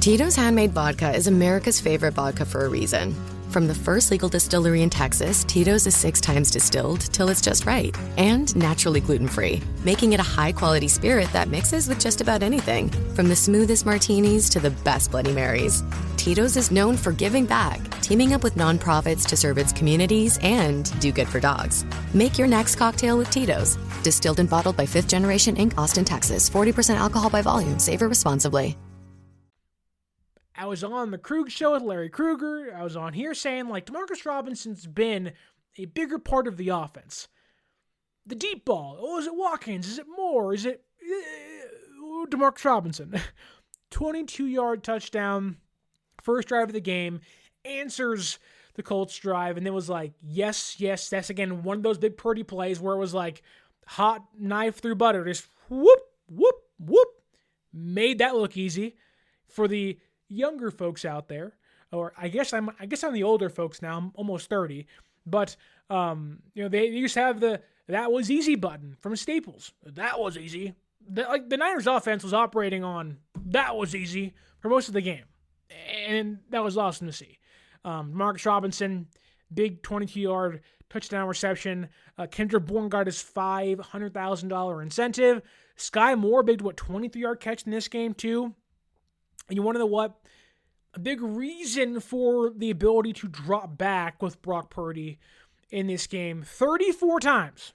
Tito's Handmade Vodka is America's favorite vodka for a reason. From the first legal distillery in Texas, Tito's is 6 times distilled till it's just right. And naturally gluten-free, making it a high-quality spirit that mixes with just about anything. From the smoothest martinis to the best Bloody Marys. Tito's is known for giving back, teaming up with nonprofits to serve its communities and do good for dogs. Make your next cocktail with Tito's. Distilled and bottled by 5th Generation Inc., Austin, Texas. 40% alcohol by volume. Savor responsibly. I was on the Krug show with Larry Krueger. I was on here saying, like, Demarcus Robinson's been a bigger part of the offense. The deep ball. Oh, is it Watkins? Is it Moore? Is it Demarcus Robinson? 22-yard touchdown, first drive of the game, answers the Colts drive, and it was like, yes, that's again one of those big Purdy plays where it was like hot knife through butter. Just whoop, whoop, whoop. Made that look easy for the younger folks out there, or I guess I'm the older folks now. I'm almost 30, but they used to have the "that was easy" button from Staples. That was easy. The Niners offense was operating on "that was easy" for most of the game, and that was awesome to see. Demarcus Robinson, big 22-yard touchdown reception. Kendra Bourne got his $500,000 incentive. Sky Moore, big 23-yard catch in this game too. And you want to know what? A big reason for the ability to drop back with Brock Purdy in this game, 34 times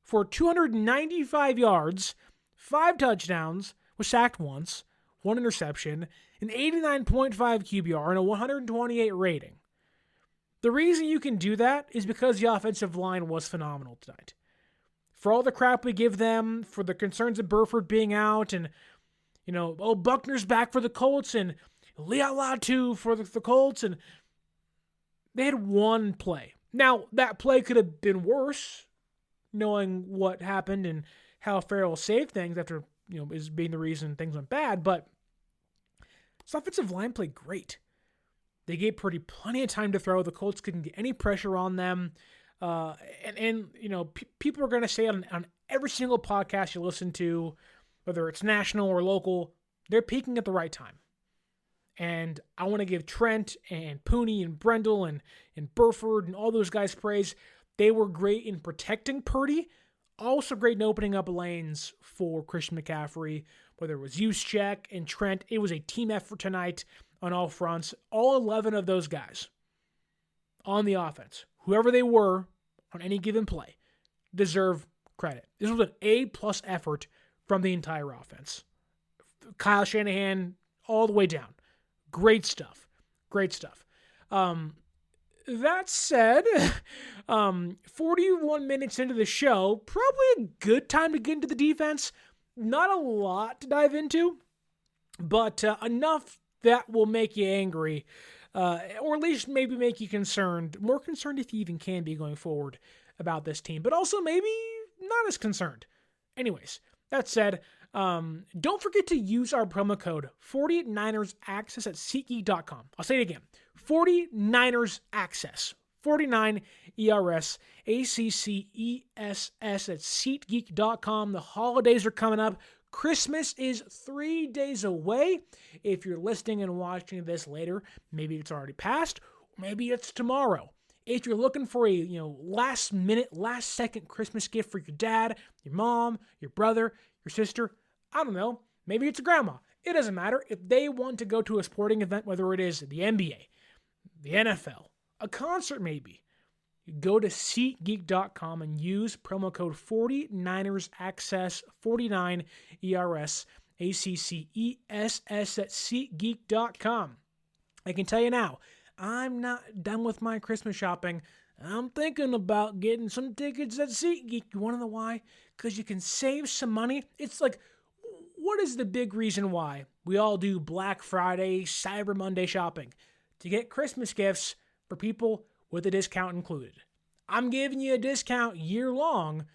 for 295 yards, 5 touchdowns, was sacked once, 1 interception, an 89.5 QBR, and a 128 rating. The reason you can do that is because the offensive line was phenomenal tonight. For all the crap we give them, for the concerns of Burford being out, and Buckner's back for the Colts, and Leon Latu for the Colts, and they had one play. Now, that play could have been worse, knowing what happened and how Farrell saved things after, is being the reason things went bad, but this offensive line played great. They gave Purdy plenty of time to throw. The Colts couldn't get any pressure on them. People are going to say on every single podcast you listen to, whether it's national or local, they're peaking at the right time. And I want to give Trent and Pooney and Brendel and Burford and all those guys praise. They were great in protecting Purdy, also great in opening up lanes for Christian McCaffrey, whether it was Juszczyk and Trent. It was a team effort tonight on all fronts. All 11 of those guys on the offense, whoever they were on any given play, deserve credit. This was an A-plus effort from the entire offense. Kyle Shanahan all the way down. Great stuff. That said, 41 minutes into the show, probably a good time to get into the defense. Not a lot to dive into, but enough that will make you angry, or at least maybe make you concerned. More concerned if you even can be going forward about this team, but also maybe not as concerned. Anyways, that said, don't forget to use our promo code 49ersaccess at SeatGeek.com. I'll say it again. 49ersaccess. 49 ERS ACCESS at SeatGeek.com. The holidays are coming up. Christmas is 3 days away. If you're listening and watching this later, maybe it's already passed, maybe it's tomorrow. If you're looking for a last minute, last second Christmas gift for your dad, your mom, your brother, your sister, I don't know, maybe it's a grandma. It doesn't matter. If they want to go to a sporting event, whether it is the NBA, the NFL, a concert maybe, you go to SeatGeek.com and use promo code 49ersaccess, 49 ERS ACCESS at SeatGeek.com. I can tell you now, I'm not done with my Christmas shopping. I'm thinking about getting some tickets at SeatGeek. You want to know why? Because you can save some money. It's like, what is the big reason why we all do Black Friday, Cyber Monday shopping? To get Christmas gifts for people with a discount included. I'm giving you a discount year long,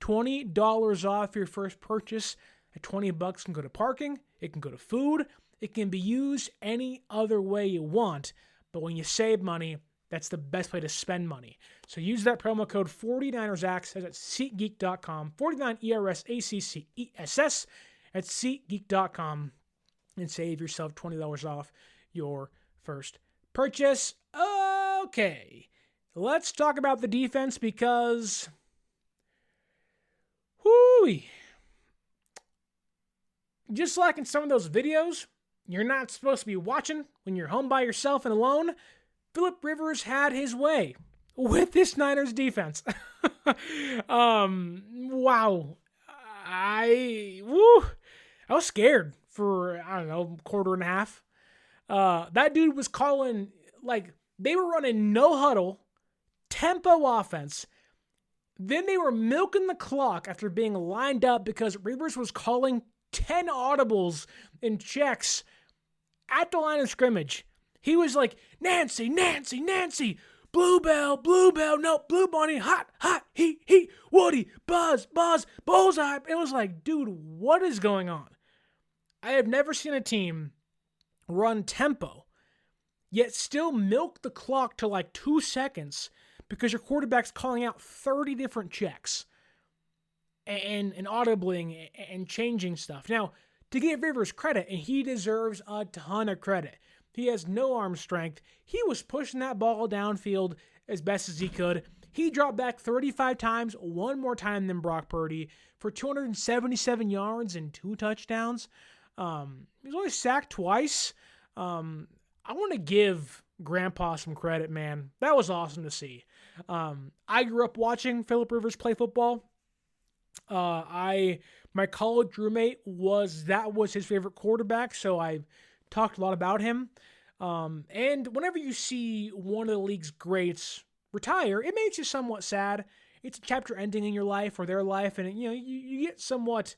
$20 off your first purchase. At $20 can go to parking, it can go to food, it can be used any other way you want. But when you save money, that's the best way to spend money. So use that promo code 49ersaccess at SeatGeek.com, 49ERSACCESS at SeatGeek.com, and save yourself $20 off your first purchase. Okay, let's talk about the defense because, just like in some of those videos you're not supposed to be watching when you're home by yourself and alone, Phillip Rivers had his way with this Niners defense. Wow. I was scared for, quarter and a half. That dude was calling, they were running no huddle, tempo offense. Then they were milking the clock after being lined up because Rivers was calling 10 audibles and checks at the line of scrimmage. He was like, Nancy, Nancy, Nancy, Bluebell, no, Blue Bunny, hot, heat, Woody, buzz, bullseye. It was like, dude, what is going on? I have never seen a team run tempo, yet still milk the clock to 2 seconds because your quarterback's calling out 30 different checks and audibling and changing stuff. Now, to give Rivers credit, and he deserves a ton of credit, he has no arm strength. He was pushing that ball downfield as best as he could. He dropped back 35 times, one more time than Brock Purdy, for 277 yards and 2 touchdowns. He was only sacked twice. I want to give Grandpa some credit, man. That was awesome to see. I grew up watching Phillip Rivers play football. My college roommate was his favorite quarterback, so I talked a lot about him. And whenever you see one of the league's greats retire, it makes you somewhat sad. It's a chapter ending in your life or their life, and you get somewhat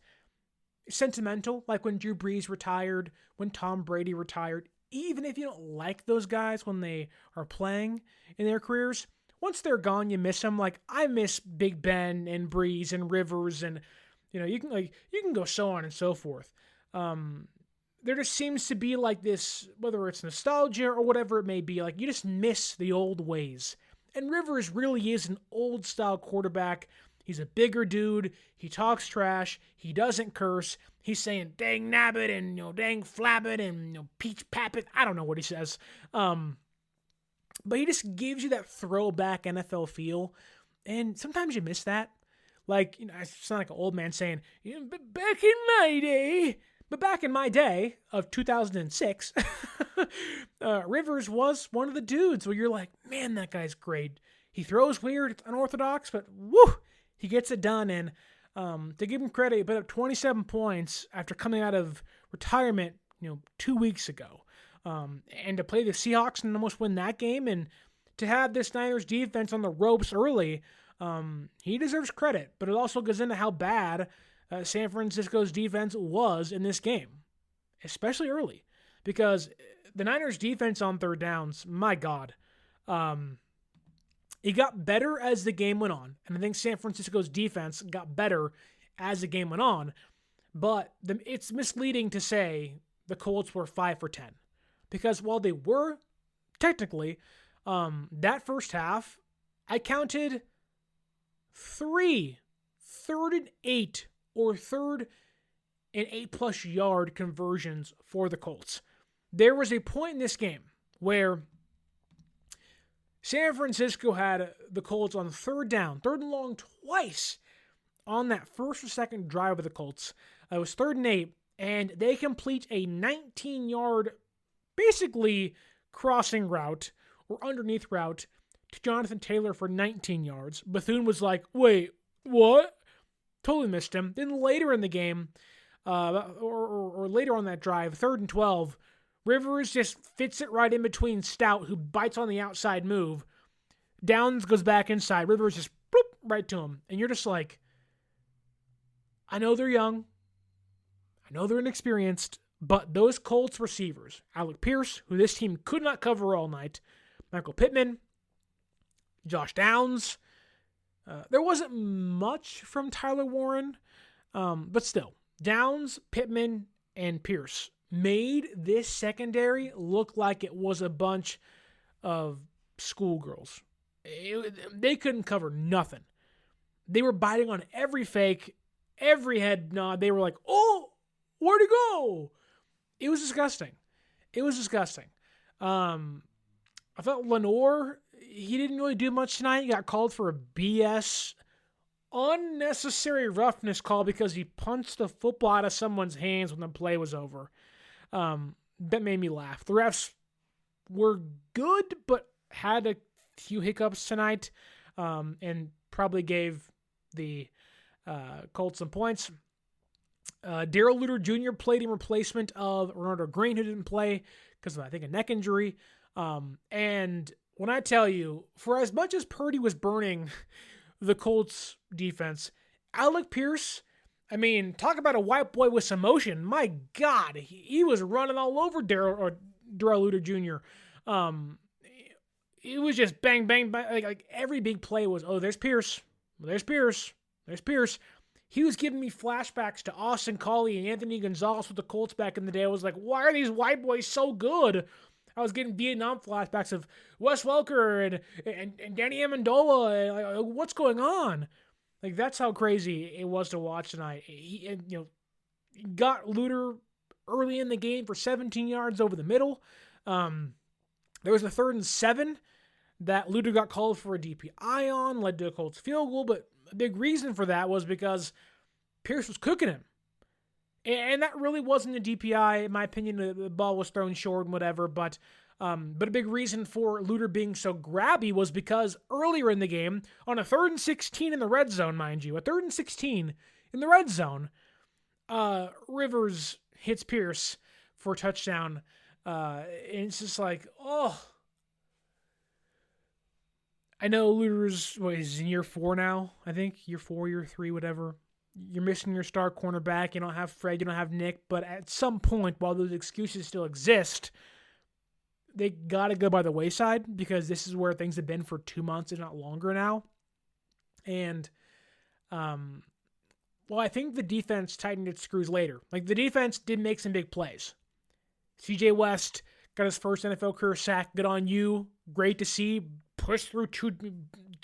sentimental, like when Drew Brees retired, when Tom Brady retired. Even if you don't like those guys when they are playing in their careers, once they're gone, you miss them. Like, I miss Big Ben and Brees and Rivers, and you can go so on and so forth. There just seems to be this, whether it's nostalgia or whatever it may be, you just miss the old ways. And Rivers really is an old style quarterback. He's a bigger dude. He talks trash. He doesn't curse. He's saying dang nabbit and dang flabbit and peach pappet. I don't know what he says. But he just gives you that throwback NFL feel. And sometimes you miss that. I sound like an old man saying, but back in my day. But back in my day of 2006, Rivers was one of the dudes where you're like, man, that guy's great. He throws weird, it's unorthodox, but woo, he gets it done. And to give him credit, he put up 27 points after coming out of retirement, 2 weeks ago. And to play the Seahawks and almost win that game, and to have this Niners defense on the ropes early, he deserves credit. But it also goes into how bad San Francisco's defense was in this game, especially early, because the Niners defense on third downs, my God, it got better as the game went on. And I think San Francisco's defense got better as the game went on, but it's misleading to say the Colts were 5 for 10, because while they were technically, that first half, I counted 3 third and 8 or third and 8+ yard conversions for the Colts. There was a point in this game where San Francisco had the Colts on third and long twice on that first or second drive of the Colts. It was 3rd and 8, and they complete a 19-yard, basically crossing route or underneath route to Jonathan Taylor for 19 yards. Bethune was like, wait, what? Totally missed him. Then later in the game, or later on that drive, 3rd and 12, Rivers just fits it right in between Stout, who bites on the outside move. Downs goes back inside. Rivers just bloop, right to him. And you're just like, I know they're young. I know they're inexperienced. But those Colts receivers, Alec Pierce, who this team could not cover all night, Michael Pittman, Josh Downs. There wasn't much from Tyler Warren, but still, Downs, Pittman, and Pierce made this secondary look like it was a bunch of schoolgirls. They couldn't cover nothing. They were biting on every fake, every head nod. They were like, oh, where'd he go? It was disgusting. I thought Lenore, he didn't really do much tonight. He got called for a BS unnecessary roughness call because he punched the football out of someone's hands when the play was over. That made me laugh. The refs were good, but had a few hiccups tonight, and probably gave the Colts some points. Darrell Luter Jr. played in replacement of Ronaldo Green, who didn't play because of, I think, a neck injury. And when I tell you, for as much as Purdy was burning the Colts defense, Alec Pierce, I mean, talk about a white boy with some motion. My God, he was running all over Darrell Luter Jr. It was just bang, bang, bang. Like every big play was, oh, there's Pierce. There's Pierce. There's Pierce. He was giving me flashbacks to Austin Collie and Anthony Gonzalez with the Colts back in the day. I was like, why are these white boys so good? I was getting Vietnam flashbacks of Wes Welker and Danny Amendola. And like, what's going on? Like, that's how crazy it was to watch tonight. He got Luter early in the game for 17 yards over the middle. There was a 3rd and 7 that Luter got called for a DPI on, led to a Colts field goal, but a big reason for that was because Pierce was cooking him. And that really wasn't a DPI. In my opinion, the ball was thrown short and whatever, but a big reason for Luter being so grabby was because earlier in the game, on a 3rd and 16 in the red zone, mind you, a 3rd and 16 in the red zone, Rivers hits Pierce for a touchdown. And it's just like, oh. I know Luter's, he's in year 4 now, I think. Year 4, year 3, whatever. You're missing your star cornerback. You don't have Fred. You don't have Nick. But at some point, while those excuses still exist, they got to go by the wayside because this is where things have been for 2 months, if not longer now. And, I think the defense tightened its screws later. Like, the defense did make some big plays. CJ West got his first NFL career sack. Good on you. Great to see. Push through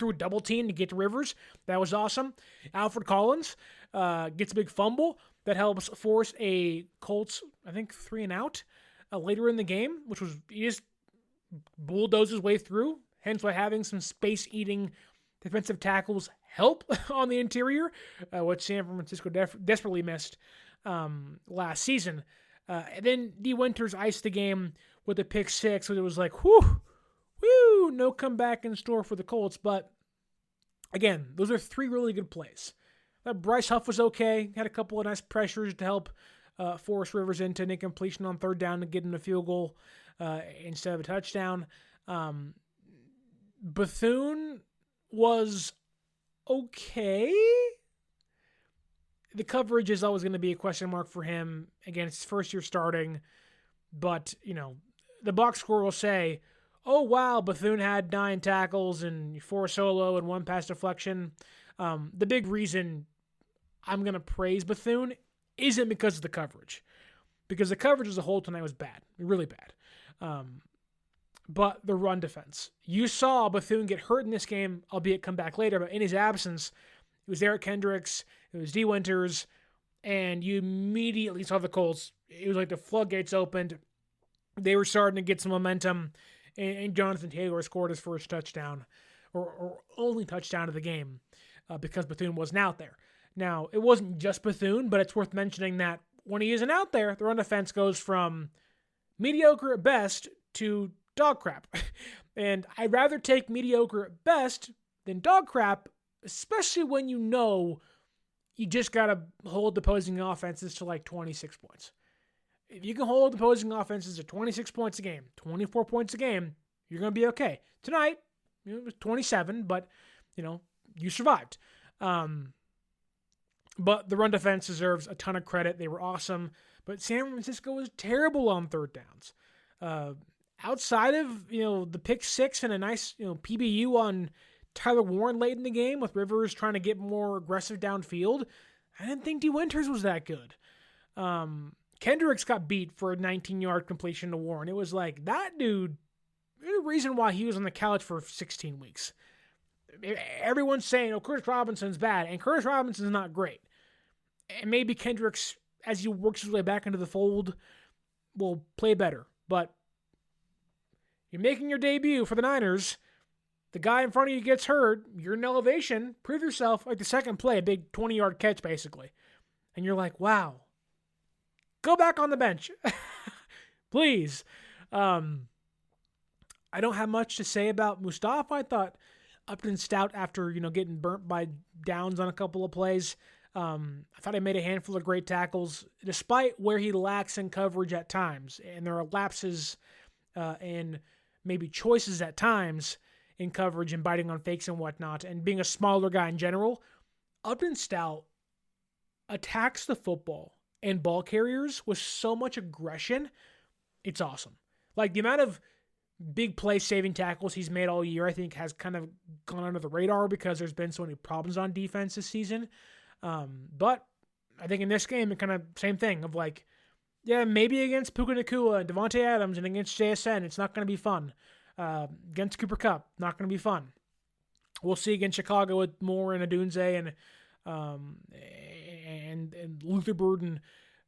a double team to get to Rivers. That was awesome. Alfred Collins gets a big fumble that helps force a Colts, I think, 3 and out later in the game, which was, he just bulldozed his way through, hence why having some space-eating defensive tackles help on the interior, which San Francisco desperately missed last season. And then D. Winters iced the game with a pick 6, which it was like, whoo, no comeback in store for the Colts. But again, those are 3 really good plays. Bryce Huff was okay, had a couple of nice pressures to help force Rivers into an incompletion on 3rd down to get him a field goal instead of a touchdown. Bethune was okay. The coverage is always going to be a question mark for him. Again, it's his first year starting. But, the box score will say, oh, wow, Bethune had 9 tackles and 4 solo and 1 pass deflection. The big reason I'm going to praise Bethune isn't because of the coverage. Because the coverage as a whole tonight was bad. Really bad. But the run defense. You saw Bethune get hurt in this game, albeit come back later, but in his absence, it was Eric Kendricks, it was D. Winters, and you immediately saw the Colts. It was like the floodgates opened. They were starting to get some momentum, And Jonathan Taylor scored his first touchdown, or only touchdown of the game, because Bethune wasn't out there. Now, it wasn't just Bethune, but it's worth mentioning that when he isn't out there, the run defense goes from mediocre at best to dog crap. And I'd rather take mediocre at best than dog crap, especially when you know you just got to hold the opposing offenses to like 26 points. If you can hold the opposing offenses to 26 points a game, 24 points a game, you're going to be okay. Tonight, it was 27, but, you survived. But the run defense deserves a ton of credit. They were awesome. But San Francisco was terrible on third downs. Outside of, the pick six and a nice, PBU on Tyler Warren late in the game with Rivers trying to get more aggressive downfield, I didn't think DeWinters was that good. Kendricks got beat for a 19-yard completion to Warren. It was like, that dude, there's a reason why he was on the couch for 16 weeks. Everyone's saying, Curtis Robinson's bad, and Curtis Robinson's not great. And maybe Kendricks, as he works his way back into the fold, will play better. But you're making your debut for the Niners. The guy in front of you gets hurt. You're in elevation. Prove yourself. Like the second play, a big 20-yard catch, basically. And you're like, wow. Go back on the bench. Please. I don't have much to say about Mustafa. I thought Upton Stout, after getting burnt by downs on a couple of plays, I thought he made a handful of great tackles, despite where he lacks in coverage at times. And there are lapses and maybe choices at times in coverage and biting on fakes and whatnot. And being a smaller guy in general, Upton Stout attacks the football and ball carriers with so much aggression. It's awesome. Like the amount of big play saving tackles he's made all year, I think has kind of gone under the radar because there's been so many problems on defense this season. But I think in this game, it kind of same thing of like, yeah, maybe against Puka Nacua and Devontae Adams and against JSN, it's not going to be fun. Against Cooper Kupp, not going to be fun. We'll see against Chicago with Moore and Adunze and Luther Burden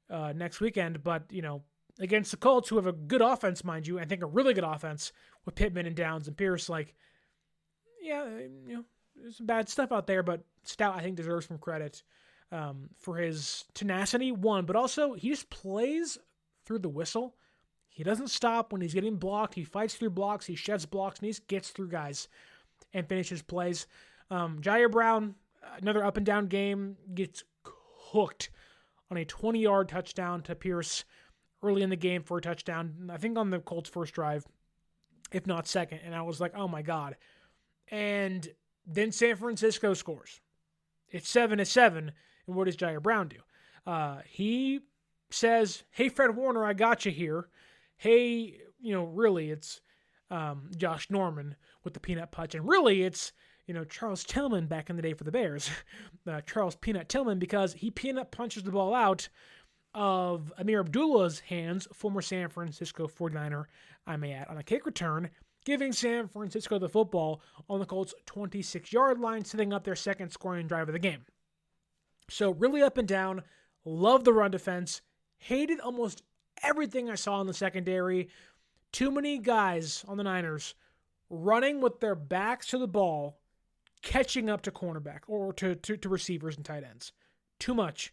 next weekend. But, against the Colts, who have a good offense, mind you, I think a really good offense with Pittman and Downs and Pierce, like, yeah, there's some bad stuff out there, but Stout, I think, deserves some credit for his tenacity, one, but also he just plays through the whistle. He doesn't stop when he's getting blocked. He fights through blocks. He sheds blocks, and he just gets through guys and finishes plays. Jair Brown, another up-and-down game, gets hooked on a 20-yard touchdown to Pierce early in the game for a touchdown, I think on the Colts' first drive, if not second. And I was like, oh, my God. And then San Francisco scores. It's 7-7, and what does Jair Brown do? He says, hey, Fred Warner, I got you here. Hey, really, it's Josh Norman with the peanut punch. And really, it's, Charles Tillman back in the day for the Bears. Charles Peanut Tillman, because he peanut punches the ball out of Amir Abdullah's hands, former San Francisco 49er, I may add, on a kick return, giving San Francisco the football on the Colts' 26-yard line, setting up their second scoring drive of the game. So really up and down, love the run defense, hated almost everything I saw in the secondary. Too many guys on the Niners running with their backs to the ball, catching up to cornerback or to receivers and tight ends. Too much.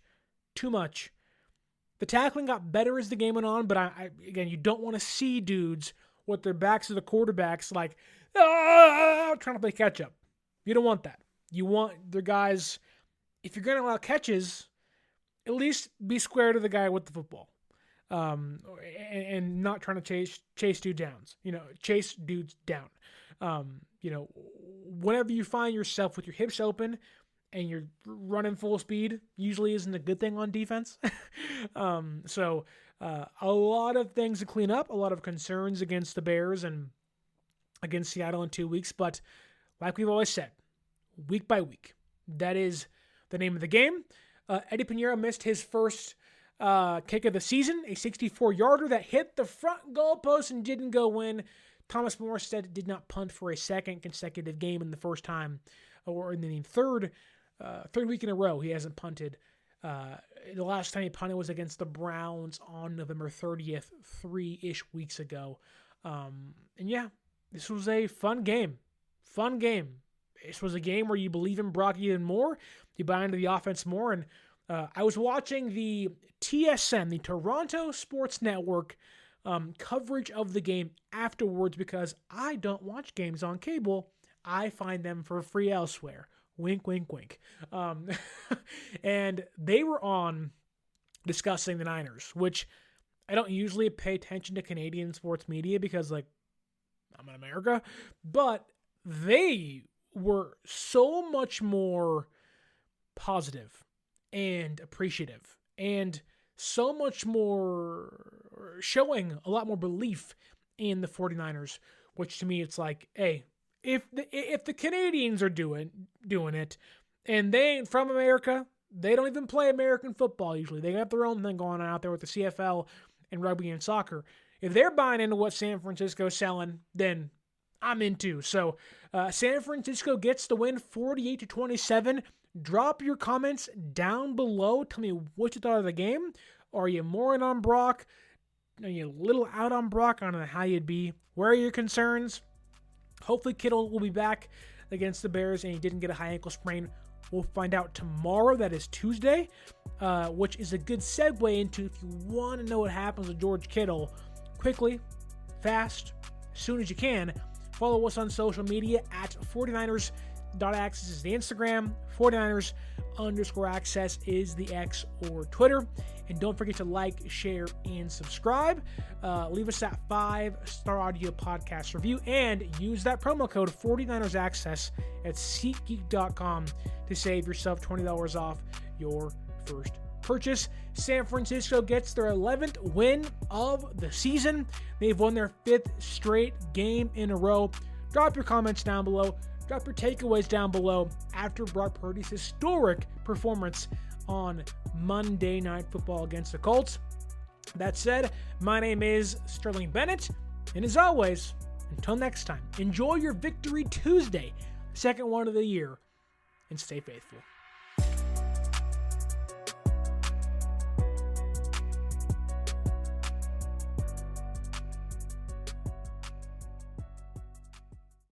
The tackling got better as the game went on, but again, you don't want to see dudes with their backs to the quarterbacks like, trying to play catch up. You don't want that. You want the guys, if you're going to allow catches, at least be square to the guy with the football. And not trying to chase dudes down. Whenever you find yourself with your hips open and you're running full speed, usually isn't a good thing on defense. So a lot of things to clean up, a lot of concerns against the Bears and against Seattle in 2 weeks. But like we've always said, week by week, that is the name of the game. Eddie Pinheiro missed his first kick of the season, a 64-yarder that hit the front goalpost and didn't go in. Thomas Morstead did not punt for a second consecutive game in the first time, or in the third week in a row he hasn't punted. The last time he punted was against the Browns on November 30th, 3-ish weeks ago. And yeah, this was a fun game. Fun game. This was a game where you believe in Brock even more. You buy into the offense more. And I was watching the TSN, the Toronto Sports Network, coverage of the game afterwards because I don't watch games on cable. I find them for free elsewhere. Wink, wink, wink. And they were on discussing the Niners, which I don't usually pay attention to Canadian sports media because, like, I'm in America. But they were so much more positive and appreciative and so much more showing a lot more belief in the 49ers, which to me it's like, hey, if the Canadians are doing it and they ain't from America, they don't even play American football usually. They got their own thing going on out there with the CFL and rugby and soccer. If they're buying into what San Francisco's selling, then I'm in too. So San Francisco gets the win 48-27. Drop your comments down below. Tell me what you thought of the game. Are you more in on Brock? Are you a little out on Brock? I don't know how you'd be. Where are your concerns? Hopefully Kittle will be back against the Bears and he didn't get a high ankle sprain. We'll find out tomorrow. That is Tuesday, which is a good segue into if you want to know what happens with George Kittle quickly, fast, as soon as you can. Follow us on social media at 49ers.access is the Instagram, 49ers_access is the X or Twitter. And don't forget to like, share, and subscribe. Leave us that 5-star audio podcast review and use that promo code 49ersaccess at SeatGeek.com to save yourself $20 off your first purchase. San Francisco gets their 11th win of the season. They've won their 5th straight game in a row. Drop your comments down below. Drop your takeaways down below after Brock Purdy's historic performance on Monday Night Football against the Colts. That said, my name is Sterling Bennett, and as always, until next time, enjoy your Victory Tuesday, second one of the year, and stay faithful.